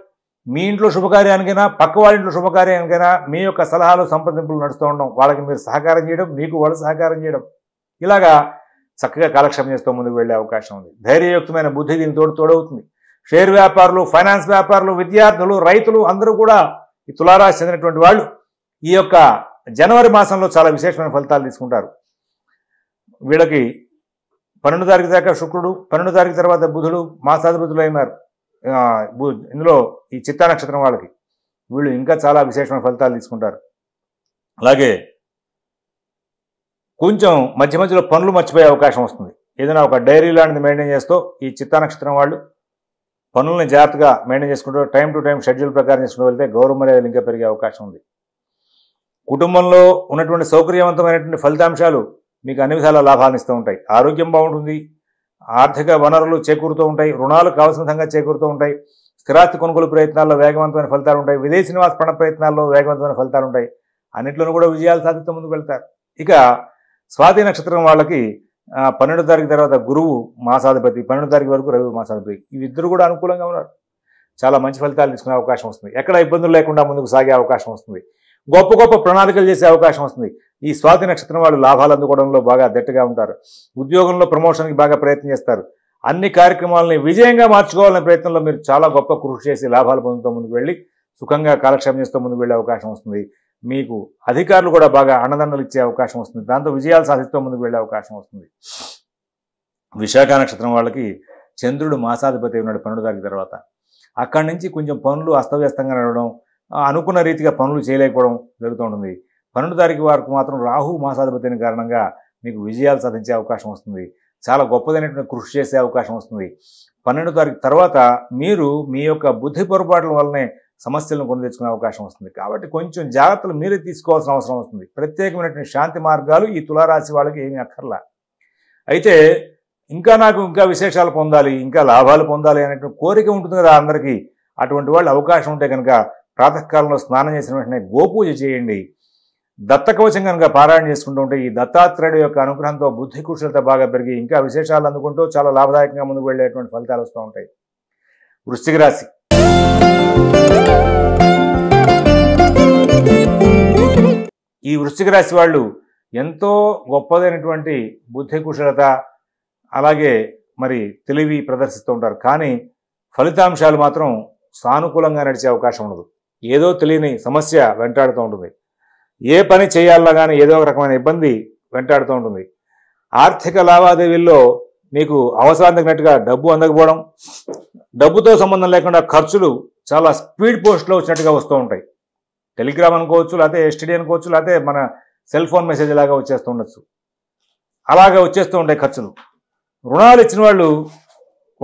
మీ ఇంట్లో శుభకార్యానికైనా పక్క వాళ్ళ ఇంట్లో శుభకార్యానికైనా మీ యొక్క సలహాలు సంప్రదింపులు నడుస్తూ ఉండడం, వాళ్ళకి మీరు సహకారం చేయడం, మీకు వాళ్ళు సహకారం చేయడం, ఇలాగా చక్కగా కాలక్షేపం చేస్తూ ముందుకు వెళ్ళే అవకాశం ఉంది. ధైర్యయుక్తమైన బుద్ధి దీనికి తోడవుతుంది. షేర్ వ్యాపారులు, ఫైనాన్స్ వ్యాపారులు, విద్యార్థులు, రైతులు అందరూ కూడా ఈ తులారాశి చెందినటువంటి వాళ్ళు ఈ యొక్క జనవరి మాసంలో చాలా విశేషమైన ఫలితాలు తీసుకుంటారు. వీళ్ళకి 12 తారీఖు దాకా శుక్రుడు, 12 తారీఖు తర్వాత బుధుడు మాసాధిపతులు అయినారు. ఇందులో ఈ చిత్తా నక్షత్రం వాళ్ళకి వీళ్ళు ఇంకా చాలా విశేషమైన ఫలితాలు తీసుకుంటారు. అలాగే కొంచెం మధ్య మధ్యలో పనులు మర్చిపోయే అవకాశం వస్తుంది. ఏదైనా ఒక డైరీ లాంటిది మెయింటైన్ చేస్తూ ఈ చిత్తా నక్షత్రం వాళ్ళు పనులను జాగ్రత్తగా మెయింటైన్ చేసుకుంటూ టైం టు టైం షెడ్యూల్ ప్రకారం చేసుకుంటూ వెళ్తే గౌరవ మర్యాదలు ఇంకా పెరిగే అవకాశం ఉంది. కుటుంబంలో ఉన్నటువంటి సౌకర్యవంతమైనటువంటి ఫలితాంశాలు మీకు అన్ని విధాల లాభాలను ఇస్తూ ఉంటాయి. ఆరోగ్యం బాగుంటుంది, ఆర్థిక వనరులు చేకూరుతూ ఉంటాయి, రుణాలు కావాల్సిన విధంగా చేకూరుతూ ఉంటాయి, స్థిరాస్తి కొనుగోలు ప్రయత్నాల్లో వేగవంతమైన ఫలితాలు ఉంటాయి, విదేశీ నివాస పణ ప్రయత్నాల్లో వేగవంతమైన ఫలితాలు ఉంటాయి. అన్నింటిలోనూ కూడా విజయాలు సాధిస్తూ ముందుకు వెళ్తారు. ఇక స్వాతి నక్షత్రం వాళ్ళకి 12 తారీఖు తర్వాత గురువు మాసాధిపతి, 12 తారీఖు వరకు రవి మాసాధిపతి, ఇద్దరు కూడా అనుకూలంగా ఉన్నారు. చాలా మంచి ఫలితాలు తీసుకునే అవకాశం వస్తుంది. ఎక్కడ ఇబ్బందులు లేకుండా ముందుకు సాగే అవకాశం వస్తుంది. గొప్ప గొప్ప ప్రణాళికలు చేసే అవకాశం వస్తుంది. ఈ స్వాతి నక్షత్రం వాళ్ళు లాభాలు అందుకోవడంలో బాగా దట్టగా ఉంటారు. ఉద్యోగంలో ప్రమోషన్కి బాగా ప్రయత్నం చేస్తారు. అన్ని కార్యక్రమాలని విజయంగా మార్చుకోవాలనే ప్రయత్నంలో మీరు చాలా గొప్ప కృషి చేసి లాభాలు పొందుతూ ముందుకు వెళ్ళి సుఖంగా కాలక్షేపం చేస్తూ ముందుకు వెళ్ళే అవకాశం వస్తుంది. మీకు అధికారులు కూడా బాగా అండదండలు ఇచ్చే అవకాశం వస్తుంది. దాంతో విజయాలు సాధిస్తూ ముందుకు వెళ్ళే అవకాశం వస్తుంది. విశాఖ నక్షత్రం వాళ్ళకి చంద్రుడు మాసాధిపతి ఉన్నాడు 12 తారీఖు తర్వాత. అక్కడి నుంచి కొంచెం పనులు అస్తవ్యస్తంగా నడవడం, అనుకున్న రీతిగా పనులు చేయలేకపోవడం జరుగుతూ ఉంటుంది. 12 తారీఖు వరకు మాత్రం రాహు మాసాధిపతి అయిన కారణంగా మీకు విజయాలు సాధించే అవకాశం వస్తుంది. చాలా గొప్పదైనటువంటి కృషి చేసే అవకాశం వస్తుంది. 12 తారీఖు తర్వాత మీరు మీ యొక్క బుద్ధి పొరపాట్ల వల్లనే సమస్యలను కొని తెచ్చుకునే అవకాశం వస్తుంది. కాబట్టి కొంచెం జాగ్రత్తలు మీరే తీసుకోవాల్సిన అవసరం వస్తుంది. ప్రత్యేకమైనటువంటి శాంతి మార్గాలు ఈ తులారాశి వాళ్ళకి ఏమీ అక్కర్లా. అయితే ఇంకా విశేషాలు పొందాలి, ఇంకా లాభాలు పొందాలి అనేటువంటి కోరిక ఉంటుంది కదా అందరికీ. అటువంటి వాళ్ళు అవకాశం ఉంటే కనుక ప్రాతకాలంలో స్నానం చేసిన వెంటనే గోపూజ చేయండి. దత్తకవచం కనుక పారాయణ చేసుకుంటూ ఉంటే ఈ దత్తాత్రేయుడు యొక్క అనుగ్రహంతో బుద్ధి కుశలత బాగా పెరిగి ఇంకా విశేషాలు అందుకుంటూ చాలా లాభదాయకంగా ముందుకు వెళ్ళేటువంటి ఫలితాలు వస్తూ ఉంటాయి. వృశ్చిక రాశి. ఈ వృశ్చిక రాశి వాళ్ళు ఎంతో గొప్పదైనటువంటి బుద్ధి కుశలత అలాగే మరి తెలివి ప్రదర్శిస్తూ ఉంటారు. కానీ ఫలితాంశాలు మాత్రం సానుకూలంగా నడిచే అవకాశం ఉండదు. ఏదో తెలియని సమస్య వెంటాడుతూ ఉంటుంది. ఏ పని చేయాలన్నా కానీ ఏదో ఒక రకమైన ఇబ్బంది వెంటాడుతూ ఉంటుంది. ఆర్థిక లావాదేవీల్లో మీకు అవసరానికి తగినట్టుగా డబ్బు అందకపోవడం, డబ్బుతో సంబంధం లేకుండా ఖర్చులు చాలా స్పీడ్ పోస్ట్లో వచ్చినట్టుగా వస్తూ ఉంటాయి. టెలిగ్రామ్ అనుకోవచ్చు, లేకపోతే ఎస్టీడీ అనుకోవచ్చు, లేకపోతే మన సెల్ ఫోన్ మెసేజ్ లాగా వచ్చేస్తూ ఉండొచ్చు. అలాగే వచ్చేస్తూ ఉంటాయి ఖర్చులు. రుణాలు ఇచ్చిన వాళ్ళు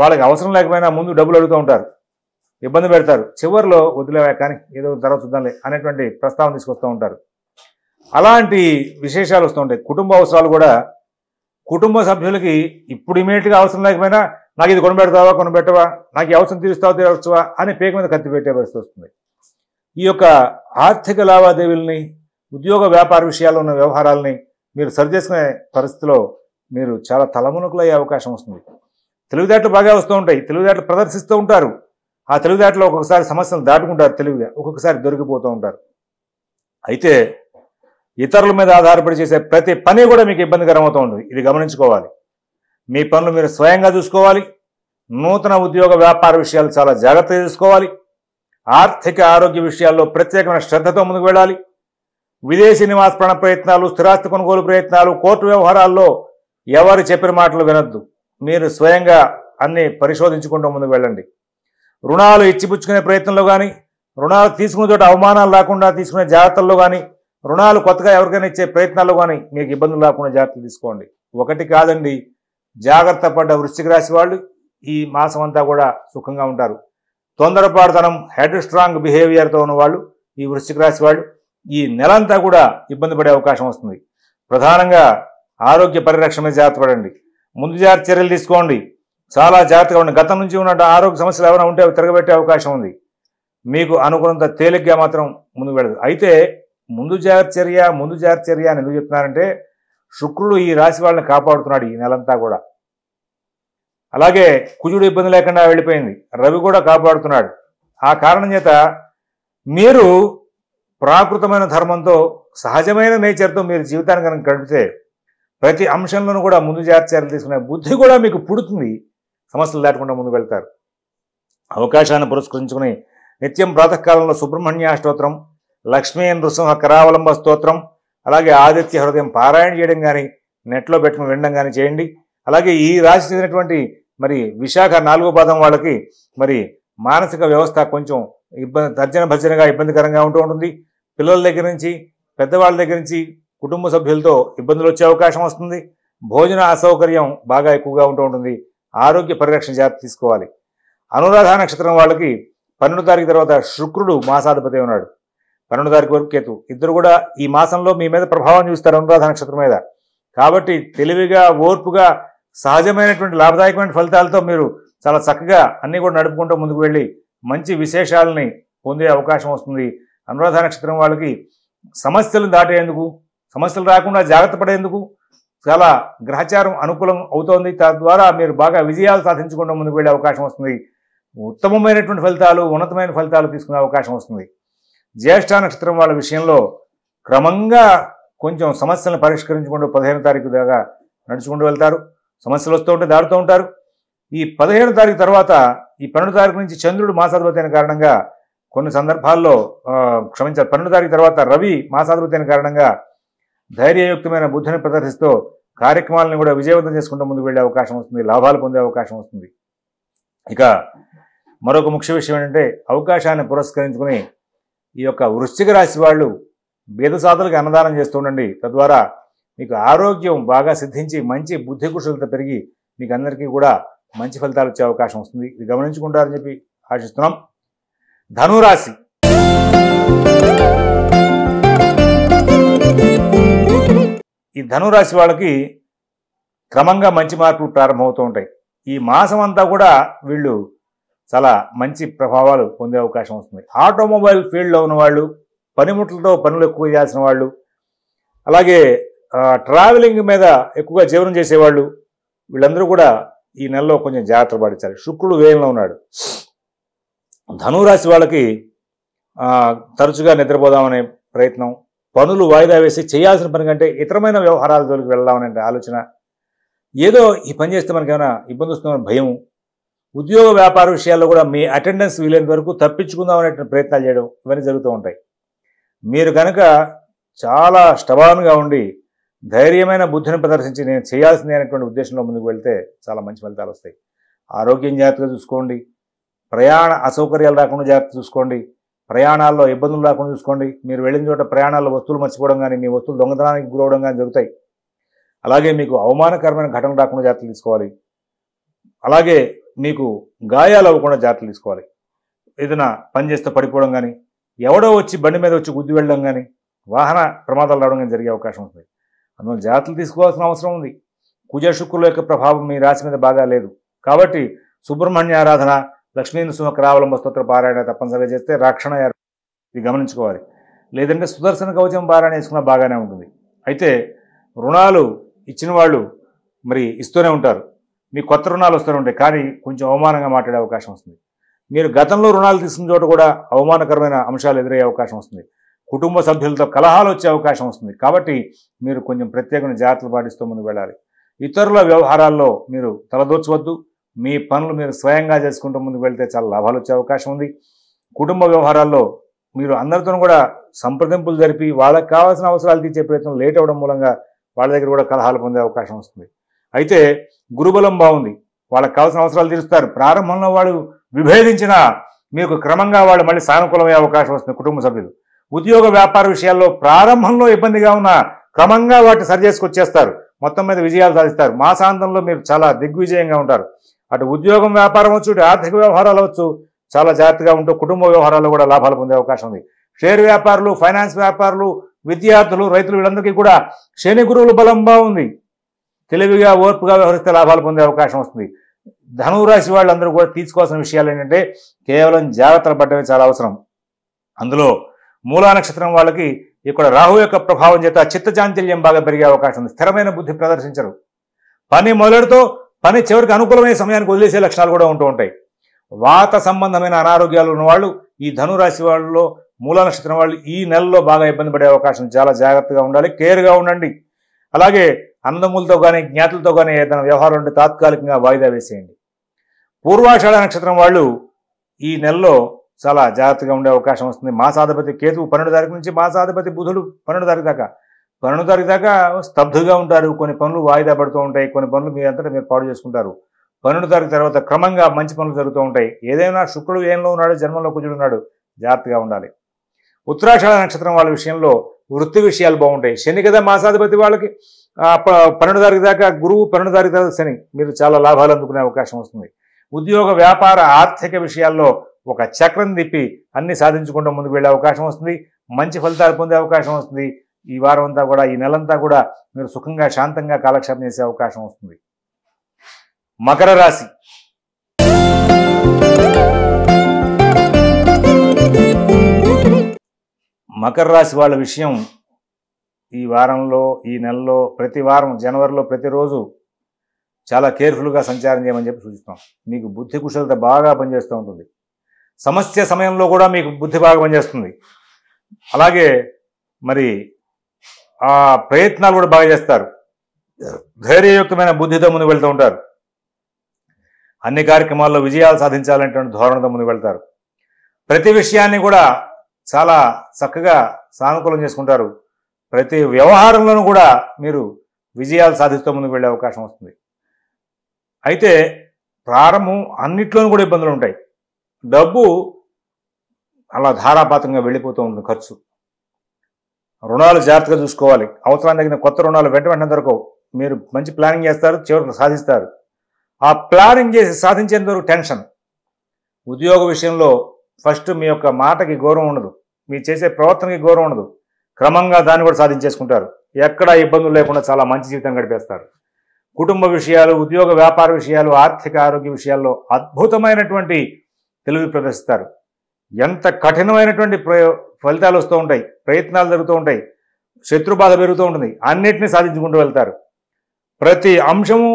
వాళ్ళకి అవసరం లేకపోయినా ముందు డబ్బులు అడుగుతూ ఉంటారు, ఇబ్బంది పెడతారు. చివరిలో వదిలేవా కానీ ఏదో తర్వాత చూద్దాంలే అనేటువంటి ప్రస్తావన తీసుకొస్తూ ఉంటారు. అలాంటి విశేషాలు వస్తూ ఉంటాయి. కుటుంబ అవసరాలు కూడా కుటుంబ సభ్యులకి ఇప్పుడు ఇమీడియట్గా అవసరం లేకపోయినా నాకు ఇది కొనబెట్టవా, నాకు ఈ అవసరం తీరుస్తావా అని పేక మీద కత్తి పెట్టే పరిస్థితి వస్తుంది. ఈ యొక్క ఆర్థిక లావాదేవీలని, ఉద్యోగ వ్యాపార విషయాల్లో ఉన్న వ్యవహారాలని మీరు సరిచేసుకునే పరిస్థితిలో మీరు చాలా తలమునకులయ్యే అవకాశం వస్తుంది. తెలివితేటలు బాగా వస్తూ ఉంటాయి, తెలివితేటలు ప్రదర్శిస్తూ ఉంటారు. ఆ తెలివితేటలో ఒక్కొక్కసారి సమస్యలు దాటుకుంటారు తెలివిగా, ఒక్కొక్కసారి దొరికిపోతూ ఉంటారు. అయితే ఇతరుల మీద ఆధారపడి చేసే ప్రతి పని కూడా మీకు ఇబ్బందికరం అవుతూ ఉంటుంది. ఇది గమనించుకోవాలి. మీ పనులు మీరు స్వయంగా చూసుకోవాలి. నూతన ఉద్యోగ వ్యాపార విషయాలు చాలా జాగ్రత్తగా చూసుకోవాలి. ఆర్థిక ఆరోగ్య విషయాల్లో ప్రత్యేకమైన శ్రద్ధతో ముందుకు వెళ్ళాలి. విదేశీ నివాస పణ ప్రయత్నాలు, స్థిరాస్తి కొనుగోలు ప్రయత్నాలు, కోర్టు వ్యవహారాల్లో ఎవరు చెప్పిన మాటలు వినొద్దు. మీరు స్వయంగా అన్ని పరిశోధించుకుంటూ ముందుకు వెళ్ళండి. రుణాలు ఇచ్చిపుచ్చుకునే ప్రయత్నంలో కానీ, రుణాలు తీసుకునే చోట అవమానాలు రాకుండా తీసుకునే జాగ్రత్తల్లో కానీ, రుణాలు కొత్తగా ఎవరికైనా ఇచ్చే ప్రయత్నాల్లో కానీ మీకు ఇబ్బందులు రాకుండా జాగ్రత్తలు తీసుకోండి. ఒకటి కాదండి, జాగ్రత్త పడ్డ వృశ్చిక రాశి వాళ్ళు ఈ మాసం అంతా కూడా సుఖంగా ఉంటారు. తొందరపాటుతనం, హెడ్ స్ట్రాంగ్ బిహేవియర్తో ఉన్నవాళ్ళు, ఈ వృశ్చిక రాశి వాళ్ళు ఈ నెలంతా కూడా ఇబ్బంది పడే అవకాశం వస్తుంది. ప్రధానంగా ఆరోగ్య పరిరక్షణ మీద జాగ్రత్త పడండి. ముందు జాగ్రత్త చర్యలు తీసుకోండి. చాలా జాగ్రత్తగా ఉండండి. గతం నుంచి ఉన్న ఆరోగ్య సమస్యలు ఏమైనా ఉంటే అవి తిరగబెట్టే అవకాశం ఉంది. మీకు అనుకున్నంత తేలిగ్గా మాత్రం ముందుకు వెళ్ళదు. అయితే ముందు జాగ్రత్త చర్య అని ఎందుకు చెప్తున్నారంటే శుక్రుడు ఈ రాశి వాళ్ళని కాపాడుతున్నాడు ఈ నెలంతా కూడా. అలాగే కుజుడు ఇబ్బంది లేకుండా వెళ్ళిపోయింది, రవి కూడా కాపాడుతున్నాడు. ఆ కారణం చేత మీరు ప్రాకృతమైన ధర్మంతో, సహజమైన నేచర్తో మీరు జీవితాన్ని కనుక గడిపితే ప్రతి అంశంలోనూ కూడా ముందు జాగ్రత్త చర్యలు తీసుకునే బుద్ధి కూడా మీకు పుడుతుంది. సమస్యలు దాటకుండా ముందుకు వెళ్తారు. అవకాశాన్ని పురస్కరించుకుని నిత్యం ప్రాతకాలంలో సుబ్రహ్మణ్య స్తోత్రం, లక్ష్మీ నృసింహ కరావలంబ స్తోత్రం, అలాగే ఆదిత్య హృదయం పారాయణ చేయడం కానీ, నెట్లో పెట్టుకుని వినడం కానీ చేయండి. అలాగే ఈ రాశి చెందినటువంటి మరి విశాఖ 4వ పాదం వాళ్ళకి మరి మానసిక వ్యవస్థ కొంచెం తర్జన భర్జనగా ఇబ్బందికరంగా ఉంటూ ఉంటుంది. పిల్లల దగ్గర నుంచి పెద్దవాళ్ళ దగ్గర నుంచి కుటుంబ సభ్యులతో ఇబ్బందులు వచ్చే అవకాశం వస్తుంది. భోజన అసౌకర్యం బాగా ఎక్కువగా ఉంటూ ఉంటుంది. ఆరోగ్య పరిరక్షణ జాగ్రత్త తీసుకోవాలి. అనురాధ నక్షత్రం వాళ్ళకి 12వ తారీఖు తర్వాత శుక్రుడు మాసాధిపతి ఉన్నాడు. 12వ తారీఖు వరకు కేతు. ఇద్దరు కూడా ఈ మాసంలో మీ మీద ప్రభావం చూస్తారు అనురాధ నక్షత్రం మీద. కాబట్టి తెలివిగా, ఓర్పుగా, సహజమైనటువంటి లాభదాయకమైన ఫలితాలతో మీరు చాలా చక్కగా అన్నీ కూడా నడుపుకుంటూ ముందుకు వెళ్ళి మంచి విశేషాలని పొందే అవకాశం వస్తుంది. అనురాధ నక్షత్రం వాళ్ళకి సమస్యలు దాటేందుకు, సమస్యలు రాకుండా జాగ్రత్త పడేందుకు చాలా గ్రహచారం అనుకూలం అవుతోంది. తద్వారా మీరు బాగా విజయాలు సాధించుకుంటూ ముందుకు వెళ్ళే అవకాశం వస్తుంది. ఉత్తమమైనటువంటి ఫలితాలు, ఉన్నతమైన ఫలితాలు తీసుకునే అవకాశం వస్తుంది. జ్యేష్ఠ నక్షత్రం వాళ్ళ విషయంలో క్రమంగా కొంచెం సమస్యలను పరిష్కరించుకుంటూ 15వ తారీఖు దాకా నడుచుకుంటూ వెళ్తారు. సమస్యలు వస్తూ ఉంటే దాడుతూ ఉంటారు. ఈ 15వ తారీఖు తర్వాత ఈ 12వ తారీఖు నుంచి చంద్రుడు మాసాధిపతి అయిన కారణంగా కొన్ని సందర్భాల్లో 12వ తారీఖు తర్వాత రవి మాసాధిపతి అయిన కారణంగా ధైర్యయుక్తమైన బుద్ధిని ప్రదర్శిస్తూ కార్యక్రమాలను కూడా విజయవంతం చేసుకుంటూ ముందుకు వెళ్ళే అవకాశం వస్తుంది. లాభాలు పొందే అవకాశం వస్తుంది. ఇక మరొక ముఖ్య విషయం ఏంటంటే అవకాశాన్ని పురస్కరించుకుని ఈ యొక్క వృశ్చిక రాశి వాళ్ళు భేద సాధులకు అన్నదానం చేస్తూ ఉండండి. తద్వారా మీకు ఆరోగ్యం బాగా సిద్ధించి మంచి బుద్ధి కుశలత పెరిగి మీకు అందరికీ కూడా మంచి ఫలితాలు వచ్చే అవకాశం వస్తుంది. ఇది గమనించుకుంటారని చెప్పి ఆశిస్తున్నాం. ధనురాశి. ఈ ధనురాశి వాళ్ళకి క్రమంగా మంచి మార్పులు ప్రారంభమవుతూ ఉంటాయి. ఈ మాసం అంతా కూడా వీళ్ళు చాలా మంచి ప్రభావాలు పొందే అవకాశం వస్తుంది. ఆటోమొబైల్ ఫీల్డ్లో ఉన్నవాళ్ళు, పనిముట్లతో పనులు ఎక్కువ చేయాల్సిన వాళ్ళు, అలాగే ట్రావెలింగ్ మీద ఎక్కువగా జీవనం చేసేవాళ్ళు, వీళ్ళందరూ కూడా ఈ నెలలో కొంచెం జాగ్రత్త పడించాలి. శుక్రుడు వ్యయంలో ఉన్నాడు. ధనురాశి వాళ్ళకి తరచుగా నిద్రపోదామనే ప్రయత్నం, పనులు వాయిదా వేసి చేయాల్సిన పని కంటే ఇతరమైన వ్యవహారాల జోలికి వెళ్దామనే ఆలోచన, ఏదో ఈ పని చేస్తే మనకి ఏమైనా ఇబ్బంది వస్తుందనే భయం, ఉద్యోగ వ్యాపార విషయాల్లో కూడా మీ అటెండెన్స్ వీలైనంత వరకు తప్పించుకుందాం అనే ప్రయత్నాలు చేయడం, ఇవన్నీ జరుగుతూ ఉంటాయి. మీరు కనుక చాలా స్టబాన్గా ఉండి ధైర్యమైన బుద్ధిని ప్రదర్శించి నేను చేయాల్సిందే అనేటువంటి ఉద్దేశంలో ముందుకు వెళ్తే చాలా మంచి ఫలితాలు వస్తాయి. ఆరోగ్యం జాగ్రత్తగా చూసుకోండి. ప్రయాణ అసౌకర్యాలు రాకుండా జాగ్రత్త చూసుకోండి. ప్రయాణాల్లో ఇబ్బందులు రాకుండా చూసుకోండి. మీరు వెళ్ళిన చోట ప్రయాణాల్లో వస్తువులు మర్చిపోవడం కానీ, మీ వస్తువులు దొంగతనానికి గురవడం కానీ జరుగుతాయి. అలాగే మీకు అవమానకరమైన ఘటనలు రాకుండా జాగ్రత్తలు తీసుకోవాలి. అలాగే మీకు గాయాలు అవ్వకుండా జాగ్రత్తలు తీసుకోవాలి. ఏదైనా పని చేస్తే పడిపోవడం కానీ, ఎవడో వచ్చి బండి మీద వచ్చి గుద్ది వెళ్ళడం కానీ, వాహన ప్రమాదాలు రావడం కానీ జరిగే అవకాశం ఉంటుంది. అందువల్ల జాగ్రత్తలు తీసుకోవాల్సిన అవసరం ఉంది. కుజ శుక్రుల యొక్క ప్రభావం మీ రాశి మీద బాగా లేదు. కాబట్టి సుబ్రహ్మణ్య ఆరాధన, లక్ష్మీ నృసింహ కరావలంబ స్తోత్ర పారాయణ తప్పనిసరిగా చేస్తే రక్షణ ఇది గమనించుకోవాలి. లేదంటే సుదర్శన కవచం పారాయణ చేసుకున్నా బాగానే ఉంటుంది. అయితే రుణాలు ఇచ్చిన వాళ్ళు మరి ఇస్తూనే ఉంటారు. మీకు కొత్త రుణాలు వస్తూనే ఉంటాయి, కానీ కొంచెం అవమానంగా మాట్లాడే అవకాశం వస్తుంది. మీరు గతంలో రుణాలు తీసుకున్న చోట కూడా అవమానకరమైన అంశాలు ఎదురయ్యే అవకాశం వస్తుంది. కుటుంబ సభ్యులతో కలహాలు వచ్చే అవకాశం వస్తుంది. కాబట్టి మీరు కొంచెం ప్రత్యేకమైన జాగ్రత్తలు పాటిస్తూ ముందుకు వెళ్ళాలి. ఇతరుల వ్యవహారాల్లో మీరు తలదూర్చవద్దు. మీ పనులు మీరు స్వయంగా చేసుకుంటూ ముందుకు వెళ్తే చాలా లాభాలు వచ్చే అవకాశం ఉంది. కుటుంబ వ్యవహారాల్లో మీరు అందరితో కూడా సంప్రదింపులు జరిపి వాళ్ళకి కావాల్సిన అవసరాలు తీర్చే ప్రయత్నం లేట్ అవ్వడం మూలంగా వాళ్ళ దగ్గర కూడా కలహాలు పొందే అవకాశం వస్తుంది. అయితే గురుబలం బాగుంది, వాళ్ళకి కావాల్సిన అవసరాలు తీరుస్తారు. ప్రారంభంలో వాళ్ళు విభేదించినా మీకు క్రమంగా వాళ్ళు మళ్ళీ సానుకూలమయ్యే అవకాశం వస్తుంది. కుటుంబ సభ్యులు ఉద్యోగ వ్యాపార విషయాల్లో ప్రారంభంలో ఇబ్బందిగా ఉన్న క్రమంగా వాటిని సరి చేసుకొచ్చేస్తారు. మొత్తం మీద విజయాలు సాధిస్తారు. మాసాంతంలో మీరు చాలా దిగ్విజయంగా ఉంటారు. అటు ఉద్యోగం వ్యాపారం వచ్చు, ఇటు ఆర్థిక వ్యవహారాలు వచ్చు, చాలా జాగ్రత్తగా ఉంటూ కుటుంబ వ్యవహారాల్లో కూడా లాభాలు పొందే అవకాశం ఉంది. షేర్ వ్యాపారులు, ఫైనాన్స్ వ్యాపారులు, విద్యార్థులు, రైతులు వీళ్ళందరికీ కూడా శని గురువుల బలం బాగుంది. తెలివిగా ఓర్పుగా వ్యవహరిస్తే లాభాలు పొందే అవకాశం వస్తుంది. ధనురాశి వాళ్ళందరూ కూడా తీసుకోవాల్సిన విషయాలు ఏంటంటే కేవలం జాగ్రత్తలు పడడమే చాలా అవసరం. అందులో మూలా నక్షత్రం వాళ్ళకి ఇక్కడ రాహు యొక్క ప్రభావం చేత చిత్తచాంచల్యం బాగా పెరిగే అవకాశం ఉంది. స్థిరమైన బుద్ధి ప్రదర్శించరు. పని మొదలుతో పని చివరికి అనుకూలమైన సమయానికి వదిలేసే లక్షణాలు కూడా ఉంటూ ఉంటాయి. వాత సంబంధమైన అనారోగ్యాలు ఉన్నవాళ్ళు, ఈ ధనురాశి వాళ్ళలో మూలా నక్షత్రం వాళ్ళు ఈ నెలలో బాగా ఇబ్బంది పడే అవకాశం. చాలా జాగ్రత్తగా ఉండాలి, కేర్గా ఉండండి. అలాగే అన్నదమ్ములతో కానీ జ్ఞాతులతో కానీ ఏదైనా వ్యవహారం ఉంటే తాత్కాలికంగా వాయిదా వేసేయండి. పూర్వాషాఢ నక్షత్రం వాళ్ళు ఈ నెలలో చాలా జాగ్రత్తగా ఉండే అవకాశం వస్తుంది. మాసాధిపతి కేతువు 12 తారీఖు నుంచి, మాసాధిపతి బుధుడు 12 తారీఖు దాకా 12 తారీఖు దాకా స్తబ్దుగా ఉంటారు. కొన్ని పనులు వాయిదా పడుతూ ఉంటాయి, కొన్ని పనులు మీ అంతటా మీరు పాడు చేసుకుంటారు. 12 తారీఖు తర్వాత క్రమంగా మంచి పనులు జరుగుతూ ఉంటాయి. ఏదైనా శుక్రుడు ఏంలో ఉన్నాడు, జన్మంలో కుజుడు ఉన్నాడు, జాగ్రత్తగా ఉండాలి. ఉత్తరాషాఢ నక్షత్రం వాళ్ళ విషయంలో వృత్తి విషయాలు బాగుంటాయి. శని కదా మాసాధిపతి వాళ్ళకి, 12 తారీఖు దాకా గురువు, 12 తారీఖు తర్వాత శని, మీరు చాలా లాభాలు అందుకునే అవకాశం వస్తుంది. ఉద్యోగ వ్యాపార ఆర్థిక విషయాల్లో ఒక చక్రం తిప్పి అన్ని సాధించుకుంటూ ముందుకు వెళ్ళే అవకాశం వస్తుంది. మంచి ఫలితాలు పొందే అవకాశం వస్తుంది. ఈ వారం అంతా కూడా, ఈ నెలంతా కూడా మీరు సుఖంగా శాంతంగా కాలక్షేపం చేసే అవకాశం వస్తుంది. మకర రాశి. మకర రాశి వాళ్ళ విషయం ఈ వారంలో, ఈ నెలలో, ప్రతి వారం జనవరిలో ప్రతిరోజు చాలా కేర్ఫుల్గా సంచారం చేయమని చెప్పి సూచిస్తాం. మీకు బుద్ధి కుశలత బాగా పనిచేస్తూ ఉంటుంది. సమస్య సమయంలో కూడా మీకు బుద్ధి బాగా పనిచేస్తుంది. అలాగే మరి ఆ ప్రయత్నాలు కూడా బాగా చేస్తారు. ధైర్యయుక్తమైన బుద్ధితో ముందుకు వెళ్తూ ఉంటారు. అన్ని కార్యక్రమాల్లో విజయాలు సాధించాలనేటువంటి ధోరణితో ముందుకు వెళ్తారు. ప్రతి విషయాన్ని కూడా చాలా చక్కగా సానుకూలం చేసుకుంటారు. ప్రతి వ్యవహారంలోనూ కూడా మీరు విజయాలు సాధిస్తూ ముందుకు వెళ్ళే అవకాశం వస్తుంది. అయితే ప్రారంభం అన్నిట్లోనూ కూడా ఇబ్బందులు ఉంటాయి. డబ్బు అలా ధారాపాతంగా వెళ్ళిపోతూ ఉంటుంది. ఖర్చు, రుణాలు జాగ్రత్తగా చూసుకోవాలి. అవసరం తగిన కొత్త రుణాలు వెంటనే దొరకవు. మీరు మంచి ప్లానింగ్ చేస్తారు, చివరికి సాధిస్తారు. ఆ ప్లానింగ్ చేసి సాధించేంత వరకు టెన్షన్. ఉద్యోగ విషయంలో ఫస్ట్ మీ యొక్క మాటకి గౌరవం ఉండదు, మీరు చేసే ప్రవర్తనకి గౌరవం ఉండదు. క్రమంగా దాన్ని కూడా సాధించేసుకుంటారు. ఎక్కడా ఇబ్బందులు లేకుండా చాలా మంచి జీవితం గడిపేస్తారు. కుటుంబ విషయాలు, ఉద్యోగ వ్యాపార విషయాలు, ఆర్థిక ఆరోగ్య విషయాల్లో అద్భుతమైనటువంటి తెలివి ప్రదర్శిస్తారు. ఎంత కఠినమైనటువంటి ఫలితాలు వస్తూ ఉంటాయి, ప్రయత్నాలు జరుగుతూ ఉంటాయి, శత్రుబాధ పెరుగుతూ ఉంటుంది. అన్నిటినీ సాధించుకుంటూ వెళ్తారు. ప్రతి అంశము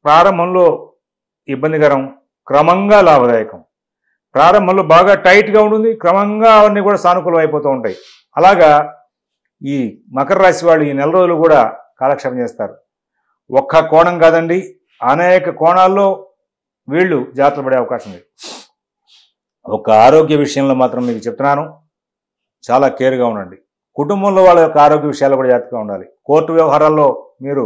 ప్రారంభంలో ఇబ్బందికరం, క్రమంగా లాభదాయకం. ప్రారంభంలో బాగా టైట్గా ఉంటుంది, క్రమంగా అవన్నీ కూడా సానుకూలం అయిపోతూ ఉంటాయి. అలాగా ఈ మకర రాశి వాళ్ళు ఈ నెల రోజులు కూడా కాలక్షేపం చేస్తారు. ఒక్క కోణం కాదండి, అనేక కోణాల్లో వీళ్ళు జాగ్రత్తలు పడే అవకాశం ఉంది. ఒక ఆరోగ్య విషయంలో మాత్రం మీకు చెప్తున్నాను, చాలా కేర్గా ఉండండి. కుటుంబంలో వాళ్ళ యొక్క ఆరోగ్య విషయాల్లో కూడా జాగ్రత్తగా ఉండాలి. కోర్టు వ్యవహారాల్లో మీరు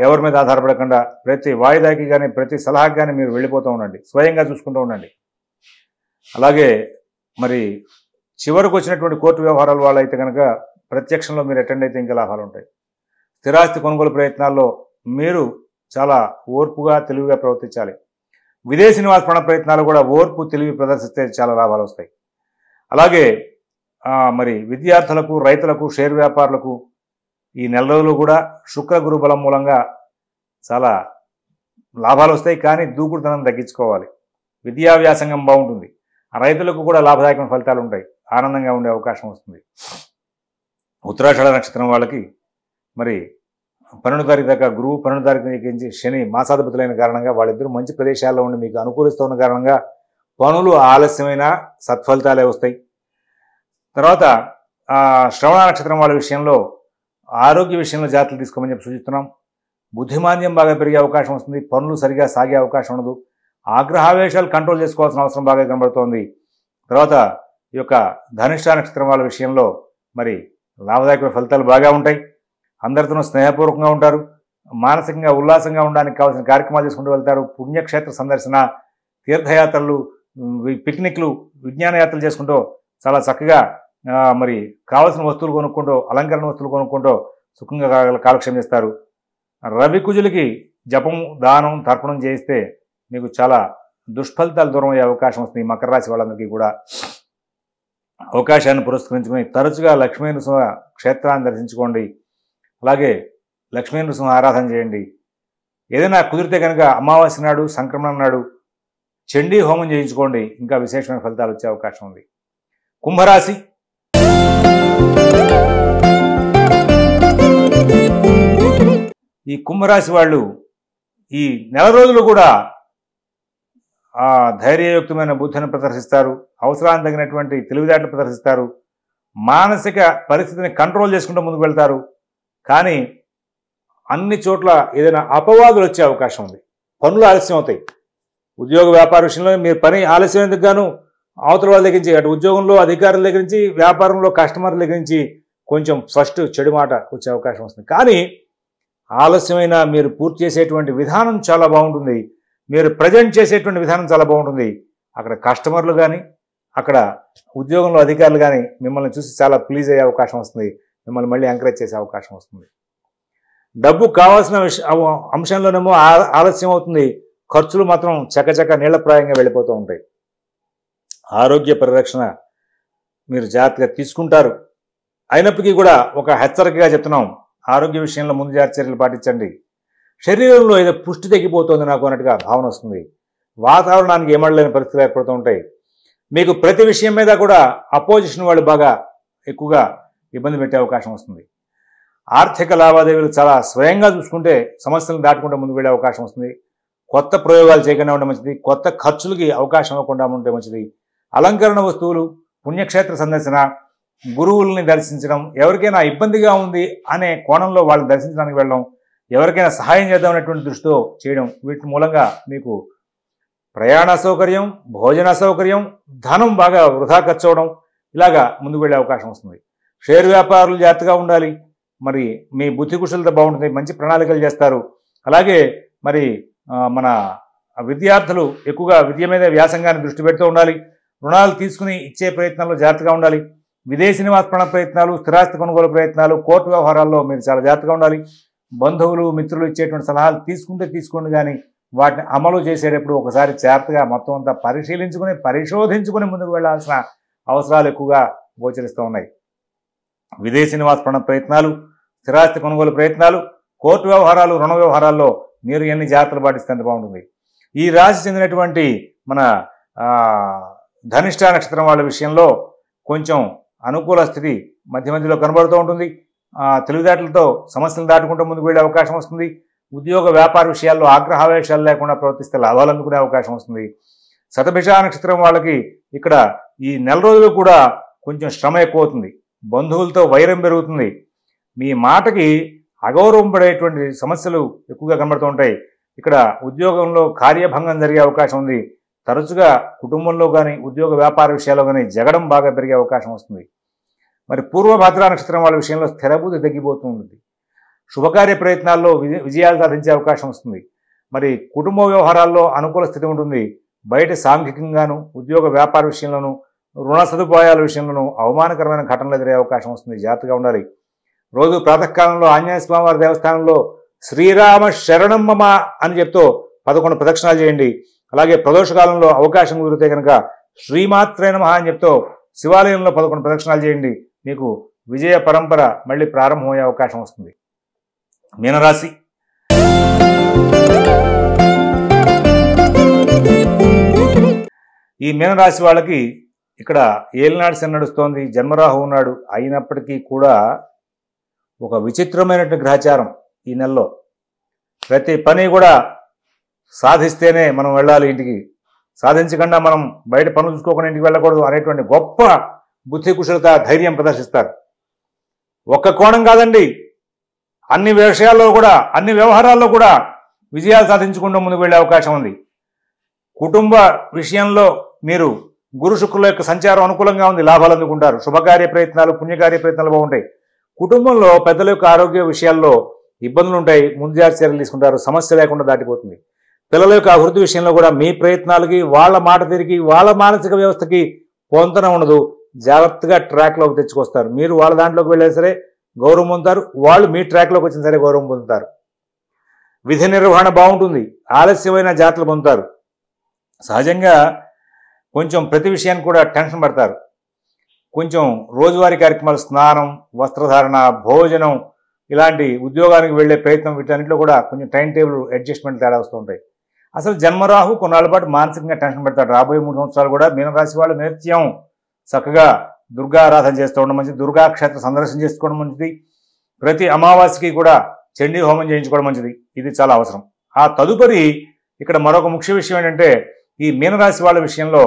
ఎవరి మీద ఆధారపడకుండా ప్రతి వాయిదాకి కానీ ప్రతి సలహాకి కానీ మీరు వెళ్ళిపోతూ ఉండండి. స్వయంగా చూసుకుంటూ ఉండండి. అలాగే మరి చివరికి వచ్చినటువంటి కోర్టు వ్యవహారాల వాళ్ళు అయితే కనుక ప్రత్యక్షంలో మీరు అటెండ్ అయితే ఇంకా లాభాలు ఉంటాయి. స్థిరాస్తి కొనుగోలు ప్రయత్నాల్లో మీరు చాలా ఓర్పుగా తెలివిగా ప్రవర్తించాలి. విదేశీ నివాస ప్రయత్నాలు కూడా ఓర్పు తెలివి ప్రదర్శిస్తే చాలా లాభాలు వస్తాయి. అలాగే మరి విద్యార్థులకు, రైతులకు, షేర్ వ్యాపారులకు ఈ నెల రోజులు కూడా శుక్ర గురు బలం మూలంగా చాలా లాభాలు వస్తాయి. కానీ దూకుడుతనం తగ్గించుకోవాలి. విద్యా వ్యాసంగం బాగుంటుంది. రైతులకు కూడా లాభదాయకమైన ఫలితాలు ఉంటాయి. ఆనందంగా ఉండే అవకాశం వస్తుంది. ఉత్తరాషాఢ నక్షత్రం వాళ్ళకి మరి 12 తారీఖు దాకా గురువు, 12 తారీఖు నుంచి శని మాసాధిపతులైన కారణంగా వాళ్ళిద్దరూ మంచి ప్రదేశాల్లో ఉండి మీకు అనుకూలిస్తున్న కారణంగా పనులు ఆలస్యమైన సత్ఫలితాలే వస్తాయి. తర్వాత శ్రవణ నక్షత్రం వాళ్ళ విషయంలో ఆరోగ్య విషయంలో జాగ్రత్తలు తీసుకోమని చెప్పి సూచిస్తున్నాం. బుద్ధిమాంద్యం బాగా పెరిగే అవకాశం వస్తుంది. పనులు సరిగా సాగే అవకాశం ఉండదు. ఆగ్రహావేశాలు కంట్రోల్ చేసుకోవాల్సిన అవసరం బాగా కనబడుతోంది. తర్వాత ఈ యొక్క ధనిష్ట నక్షత్రం వాళ్ళ విషయంలో మరి లాభదాయకమైన ఫలితాలు బాగా ఉంటాయి. అందరితోనూ స్నేహపూర్వకంగా ఉంటారు. మానసికంగా ఉల్లాసంగా ఉండడానికి కావాల్సిన కార్యక్రమాలు చేసుకుంటూ వెళ్తారు. పుణ్యక్షేత్ర సందర్శన, తీర్థయాత్రలు, పిక్నిక్లు, విజ్ఞాన యాత్రలు చేసుకుంటూ చాలా చక్కగా మరి కావాల్సిన వస్తువులు కొనుక్కుంటూ, అలంకరణ వస్తువులు కొనుక్కుంటూ సుఖంగా కాలక్షేపం చేస్తారు. రవి కుజులకి జపం, దానం, తర్పణం చేస్తే మీకు చాలా దుష్ఫలితాలు దూరం అయ్యే అవకాశం వస్తుంది. మకర రాశి వాళ్ళందరికీ కూడా అవకాశాన్ని పురస్కరించుకొని తరచుగా లక్ష్మీ నృసింహ క్షేత్రాన్ని దర్శించుకోండి. అలాగే లక్ష్మీ నృసింహ ఆరాధన చేయండి. ఏదైనా కుదిరితే కనుక అమావాస్య నాడు, సంక్రమణం నాడు చండీ హోమం చేయించుకోండి. ఇంకా విశేషమైన ఫలితాలు వచ్చే అవకాశం ఉంది. కుంభరాశి. ఈ కుంభరాశి వాళ్ళు ఈ నెల రోజులు కూడా ధైర్యయుక్తమైన బుద్ధిని ప్రదర్శిస్తారు. అవసరానికి తగినటువంటి తెలివితేటలు ప్రదర్శిస్తారు. మానసిక పరిస్థితిని కంట్రోల్ చేసుకుంటూ ముందుకు వెళ్తారు. కానీ అన్ని చోట్ల ఏదైనా అపవాదులు వచ్చే అవకాశం ఉంది. పనులు ఆలస్యం అవుతాయి. ఉద్యోగ వ్యాపార విషయంలో మీరు పని ఆలస్యమైనందుకు గాను అవతల వాళ్ళ దగ్గర నుంచి, అటు ఉద్యోగంలో అధికారుల దగ్గర నుంచి, వ్యాపారంలో కస్టమర్ల దగ్గర నుంచి కొంచెం ఫస్ట్ చెడు మాట వచ్చే అవకాశం వస్తుంది. కానీ ఆలస్యమైన మీరు పూర్తి చేసేటువంటి విధానం చాలా బాగుంటుంది. మీరు ప్రజెంట్ చేసేటువంటి విధానం చాలా బాగుంటుంది. అక్కడ కస్టమర్లు కానీ, అక్కడ ఉద్యోగంలో అధికారులు కానీ మిమ్మల్ని చూసి చాలా ప్లీజ్ అయ్యే అవకాశం వస్తుంది. మిమ్మల్ని మళ్ళీ ఎంకరేజ్ చేసే అవకాశం వస్తుంది. డబ్బు కావాల్సిన అంశంలోనేమో ఆలస్యం అవుతుంది. ఖర్చులు మాత్రం చకచక నీళ్లప్రాయంగా వెళ్ళిపోతూ ఉంటాయి. ఆరోగ్య పరిరక్షణ మీరు జాగ్రత్తగా తీసుకుంటారు. అయినప్పటికీ కూడా ఒక హెచ్చరికగా చెప్తున్నాం, ఆరోగ్య విషయంలో ముందు జాగ్రత్త చర్యలు పాటించండి. శరీరంలో ఏదో పుష్టి తగ్గిపోతుంది నాకు అన్నట్టుగా భావన వస్తుంది. వాతావరణానికి ఏమడలేని పరిస్థితులు ఏర్పడుతూ ఉంటాయి. మీకు ప్రతి విషయం మీద కూడా అపోజిషన్ వాళ్ళు బాగా ఎక్కువగా ఇబ్బంది పెట్టే అవకాశం వస్తుంది. ఆర్థిక లావాదేవీలు చాలా స్వయంగా చూసుకుంటే సమస్యలను దాటుకుంటే ముందుకు వెళ్ళే అవకాశం వస్తుంది. కొత్త ప్రయోగాలు చేయకుండా ఉంటే మంచిది. కొత్త ఖర్చులకి అవకాశం ఇవ్వకుండా ఉంటే మంచిది. అలంకరణ వస్తువులు, పుణ్యక్షేత్ర సందర్శన, గురువుల్ని దర్శించడం, ఎవరికైనా ఇబ్బందిగా ఉంది అనే కోణంలో వాళ్ళని దర్శించడానికి వెళ్ళడం, ఎవరికైనా సహాయం చేద్దామనేటువంటి దృష్టితో చేయడం, వీటి మూలంగా మీకు ప్రయాణ సౌకర్యం, భోజన సౌకర్యం, ధనం బాగా వృధా ఖర్చు అవడం, ఇలాగా ముందుకు వెళ్ళే అవకాశం వస్తుంది. షేర్ వ్యాపారులు జాగ్రత్తగా ఉండాలి. మరి మీ బుద్ధి కుశలత బాగుంటుంది. మంచి ప్రణాళికలు చేస్తారు. అలాగే మరి మన విద్యార్థులు ఎక్కువగా విద్య మీద వ్యాసంగాన్ని దృష్టి పెడుతూ ఉండాలి. రుణాలు తీసుకుని ఇచ్చే ప్రయత్నాల్లో జాగ్రత్తగా ఉండాలి. విదేశీ నివాస ప్రయత్నాలు, స్థిరాస్తి కొనుగోలు ప్రయత్నాలు, కోర్టు వ్యవహారాల్లో మీరు చాలా జాగ్రత్తగా ఉండాలి. బంధువులు, మిత్రులు ఇచ్చేటువంటి సలహాలు తీసుకోండి, కానీ వాటిని అమలు చేసేటప్పుడు ఒకసారి జాగ్రత్తగా మొత్తం అంతా పరిశోధించుకుని ముందుకు వెళ్లాల్సిన అవసరాలు ఎక్కువగా గోచరిస్తూ ఉన్నాయి. విదేశీ నివాస ప్రయత్నాలు, స్థిరాస్తి కొనుగోలు ప్రయత్నాలు, కోర్టు వ్యవహారాలు, రుణ వ్యవహారాల్లో మీరు ఎన్ని జాగ్రత్తలు పాటిస్తే అంత బాగుంటుంది. ఈ రాశి చెందినటువంటి మన ధనిష్ట నక్షత్రం వాళ్ళ విషయంలో కొంచెం అనుకూల స్థితి మధ్యలో కనబడుతూ ఉంటుంది. తెలివితేటలతో సమస్యలు దాటుకుంటూ ముందుకు వెళ్ళే అవకాశం వస్తుంది. ఉద్యోగ వ్యాపార విషయాల్లో ఆగ్రహావేశాలు లేకుండా ప్రవర్తిస్తే లాభాలు అందుకునే అవకాశం వస్తుంది. శతభిష నక్షత్రం వాళ్ళకి ఇక్కడ ఈ నెల రోజులు కూడా కొంచెం శ్రమ ఎక్కువ అవుతుంది. బంధువులతో వైరం పెరుగుతుంది. మీ మాటకి అగౌరవం పడేటువంటి సమస్యలు ఎక్కువగా కనబడుతూ ఉంటాయి. ఇక్కడ ఉద్యోగంలో కార్యభంగం జరిగే అవకాశం ఉంది. తరచుగా కుటుంబంలో కానీ, ఉద్యోగ వ్యాపార విషయాల్లో కానీ జగడం బాగా పెరిగే అవకాశం వస్తుంది. మరి పూర్వభద్ర నక్షత్రం వాళ్ళ విషయంలో స్థిరబుద్ధి తగ్గిపోతూ ఉంటుంది. శుభకార్య ప్రయత్నాల్లో విజయాలు సాధించే అవకాశం వస్తుంది. మరి కుటుంబ వ్యవహారాల్లో అనుకూల స్థితి ఉంటుంది. బయట సాంఘికంగాను, ఉద్యోగ వ్యాపార విషయంలోనూ, రుణ సదుపాయాల విషయంలోనూ అవమానకరమైన ఘటనలు ఎదురే అవకాశం వస్తుంది. జాగ్రత్తగా ఉండాలి. రోజు ప్రాతకాలంలో ఆంజనేయ స్వామివారి దేవస్థానంలో శ్రీరామ శరణం మమ అని చెప్తూ 11 ప్రదక్షిణాలు చేయండి. అలాగే ప్రదోషకాలంలో అవకాశం కుదిరితే కనుక శ్రీమాత్రే నమః అని చెప్తూ శివాలయంలో 11 ప్రదక్షిణాలు చేయండి. మీకు విజయ పరంపర మళ్ళీ ప్రారంభమయ్యే అవకాశం వస్తుంది. మీనరాశి. ఈ మీనరాశి వాళ్ళకి ఇక్కడ ఏలినాడు శని నడుస్తోంది, జన్మరాహు ఉన్నాడు. అయినప్పటికీ కూడా ఒక విచిత్రమైనటువంటి గ్రహచారం ఈ నెలలో. ప్రతి పని కూడా సాధిస్తేనే మనం వెళ్ళాలి ఇంటికి, సాధించకుండా మనం బయట పనులు చూసుకోకుండా ఇంటికి వెళ్ళకూడదు అనేటువంటి గొప్ప బుద్ధి కుశలత, ధైర్యం ప్రదర్శిస్తారు. ఒక్క కోణం కాదండి, అన్ని విషయాల్లో కూడా, అన్ని వ్యవహారాల్లో కూడా విజయాలు సాధించుకుంటూ ముందుకు వెళ్ళే అవకాశం ఉంది. కుటుంబ విషయంలో మీరు గురు శుక్రుల యొక్క సంచారం అనుకూలంగా ఉంది, లాభాలు అందుకుంటారు. శుభకార్య ప్రయత్నాలు, పుణ్యకార్య ప్రయత్నాలు బాగుంటాయి. కుటుంబంలో పెద్దల యొక్క ఆరోగ్య విషయాల్లో ఇబ్బందులు ఉంటాయి, ముందు జాగ్రత్త చర్యలు తీసుకుంటారు. సమస్య లేకుండా దాటిపోతుంది. పిల్లల యొక్క అభివృద్ధి విషయంలో కూడా మీ ప్రయత్నాలకి, వాళ్ళ మాట తీరికి, వాళ్ళ మానసిక వ్యవస్థకి పొంతన ఉండదు. జాగ్రత్తగా ట్రాక్లోకి తెచ్చుకొస్తారు. మీరు వాళ్ళ దాంట్లోకి వెళ్ళే సరే గౌరవం పొందుతారు, వాళ్ళు మీ ట్రాక్లోకి వచ్చిన సరే గౌరవం పొందుతారు. విధి నిర్వహణ బాగుంటుంది, ఆలస్యమైన జాగ్రత్తలు పొందుతారు. సహజంగా కొంచెం ప్రతి విషయానికి కూడా టెన్షన్ పడతారు. కొంచెం రోజువారీ కార్యక్రమాలు, స్నానం, వస్త్రధారణ, భోజనం, ఇలాంటి ఉద్యోగానికి వెళ్ళే ప్రయత్నం, వీటన్నిటిలో కూడా కొంచెం టైం టేబుల్ అడ్జస్ట్మెంట్ తేడా వస్తూ ఉంటాయి. అసలు జన్మరాహు కొన్నాళ్ళ పాటు మానసికంగా టెన్షన్ పెడతాడు. రాబోయే 3 సంవత్సరాలు కూడా మీనరాశి వాళ్ళు నిత్యం చక్కగా దుర్గా ఆరాధన చేస్తూ ఉండడం మంచిది, దుర్గా క్షేత్ర సందర్శన చేసుకోవడం మంచిది, ప్రతి అమావాస్యకి కూడా చండీ హోమం చేయించుకోవడం మంచిది. ఇది చాలా అవసరం. ఆ తదుపరి ఇక్కడ మరొక ముఖ్య విషయం ఏంటంటే, ఈ మీనరాశి వాళ్ళ విషయంలో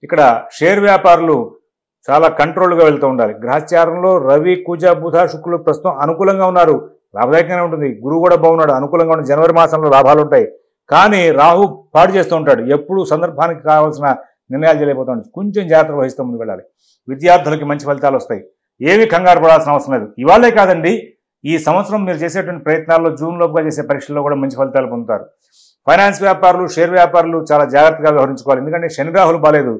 ఇక్కడ షేర్ వ్యాపారులు చాలా కంట్రోల్గా వెళ్తూ ఉండాలి. గ్రహచారంలో రవి, కుజ, బుధ, శుక్రులు ప్రస్తుతం అనుకూలంగా ఉన్నారు, లాభదాయకంగానే ఉంటుంది. గురువు కూడా బాగున్నాడు, అనుకూలంగా ఉన్న జనవరి మాసంలో లాభాలు ఉంటాయి. కానీ రాహు పాడు చేస్తూ ఉంటాడు, ఎప్పుడు సందర్భానికి కావాల్సిన నిర్ణయాలు చేయలేకపోతూ ఉంటాడు. కొంచెం జాగ్రత్త వహిస్తూ ముందుకు వెళ్ళాలి. విద్యార్థులకి మంచి ఫలితాలు వస్తాయి, ఏవి కంగారు పడాల్సిన అవసరం లేదు. ఇవాళే కాదండి, ఈ సంవత్సరం మీరు చేసేటువంటి ప్రయత్నాల్లో జూన్ లోపుగా చేసే పరీక్షల్లో కూడా మంచి ఫలితాలు పొందుతారు. ఫైనాన్స్ వ్యాపారులు, షేర్ వ్యాపారులు చాలా జాగ్రత్తగా వ్యవహరించుకోవాలి. ఎందుకంటే శని రాహులు బాలేదు,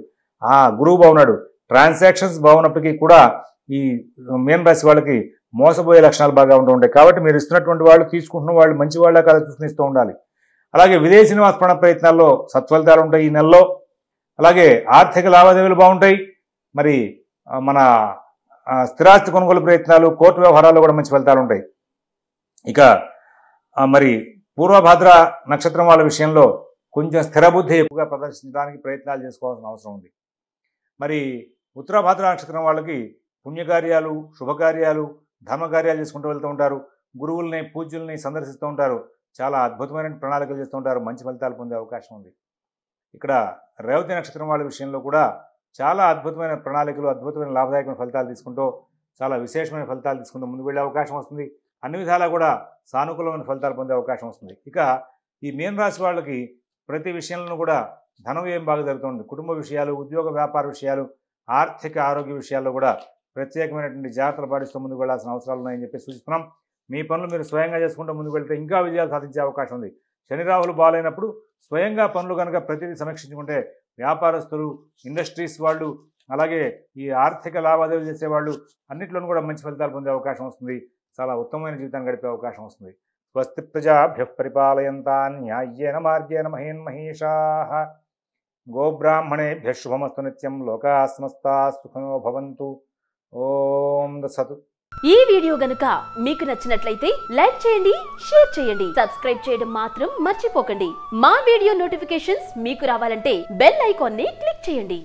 గురువు బాగున్నాడు. ట్రాన్సాక్షన్స్ బాగున్నప్పటికీ కూడా ఈ మీన రాశి వాళ్ళకి మోసపోయే లక్షణాలు బాగా ఉంటూ ఉంటాయి. కాబట్టి మీరు ఇస్తున్నటువంటి వాళ్ళు, తీసుకుంటున్న వాళ్ళు మంచి వాళ్ళ కాదు చూసుకునిస్తూ ఉండాలి. అలాగే విదేశీ నివాస ప్రయత్నాల్లో సత్ఫలితాలు ఉంటాయి ఈ నెలలో. అలాగే ఆర్థిక లావాదేవీలు బాగుంటాయి. మరి మన స్థిరాస్తి కొనుగోలు ప్రయత్నాలు, కోర్టు వ్యవహారాల్లో కూడా మంచి ఫలితాలు ఉంటాయి. ఇక మరి పూర్వభద్ర నక్షత్రం వాళ్ళ విషయంలో కొంచెం స్థిరబుద్ధి ఎక్కువగా ప్రదర్శించడానికి ప్రయత్నాలు చేసుకోవాల్సిన అవసరం ఉంది. మరి ఉత్తరాభద్ర నక్షత్రం వాళ్ళకి పుణ్యకార్యాలు, శుభకార్యాలు, ధర్మకార్యాలు చేసుకుంటూ వెళ్తూ ఉంటారు. గురువుల్ని, పూజ్యుల్ని సందర్శిస్తూ ఉంటారు. చాలా అద్భుతమైన ప్రణాళికలు చేస్తూ ఉంటారు. మంచి ఫలితాలు పొందే అవకాశం ఉంది. ఇక్కడ రేవతి నక్షత్రం వాళ్ళ విషయంలో కూడా చాలా అద్భుతమైన ప్రణాళికలు, అద్భుతమైన లాభదాయకమైన ఫలితాలు తీసుకుంటూ, చాలా విశేషమైన ఫలితాలు తీసుకుంటూ ముందుకు వెళ్ళే అవకాశం వస్తుంది. అన్ని విధాలా కూడా సానుకూలమైన ఫలితాలు పొందే అవకాశం వస్తుంది. ఇక ఈ మీన రాశి వాళ్ళకి ప్రతి విషయంలో కూడా ధన వ్యయం బాగా జరుగుతుంది. కుటుంబ విషయాలు, ఉద్యోగ వ్యాపార విషయాలు, ఆర్థిక ఆరోగ్య విషయాల్లో కూడా ప్రత్యేకమైనటువంటి జాగ్రత్తలు పాటిస్తూ ముందుకు వెళ్లాల్సిన అవసరాలు ఉన్నాయని చెప్పి సూచిస్తున్నాం. మీ పనులు మీరు స్వయంగా చేసుకుంటూ ముందుకు వెళ్తే ఇంకా విజయాలు సాధించే అవకాశం ఉంది. శని రాహులు బాగాలేనప్పుడు స్వయంగా పనులు కనుక ప్రతిదీ సమీక్షించుకుంటే వ్యాపారస్తులు, ఇండస్ట్రీస్ వాళ్ళు, అలాగే ఈ ఆర్థిక లావాదేవీలు చేసేవాళ్ళు అన్నింటిలోనూ కూడా మంచి ఫలితాలు పొందే అవకాశం వస్తుంది. చాలా ఉత్తమమైన జీవితాన్ని గడిపే అవకాశం వస్తుంది. స్వస్తి ప్రజాభ్యః పరిపాలయంతాన్ న్యాయేన మార్గేణ మహేన్మహేషాః. గోబ్రాహ్మణేభ్యః శుభమస్తు నిత్యం. లోకాః సమస్తాః సుఖినో భవంతు. ఓం తత్సత్. ఈ వీడియో గనుక మీకు నచ్చినట్లయితే లైక్ చేయండి, షేర్ చేయండి, సబ్స్క్రైబ్ చేయడం మాత్రం మర్చిపోకండి. మా వీడియో నోటిఫికేషన్స్ మీకు రావాలంటే బెల్ ఐకాన్ ని క్లిక్ చేయండి.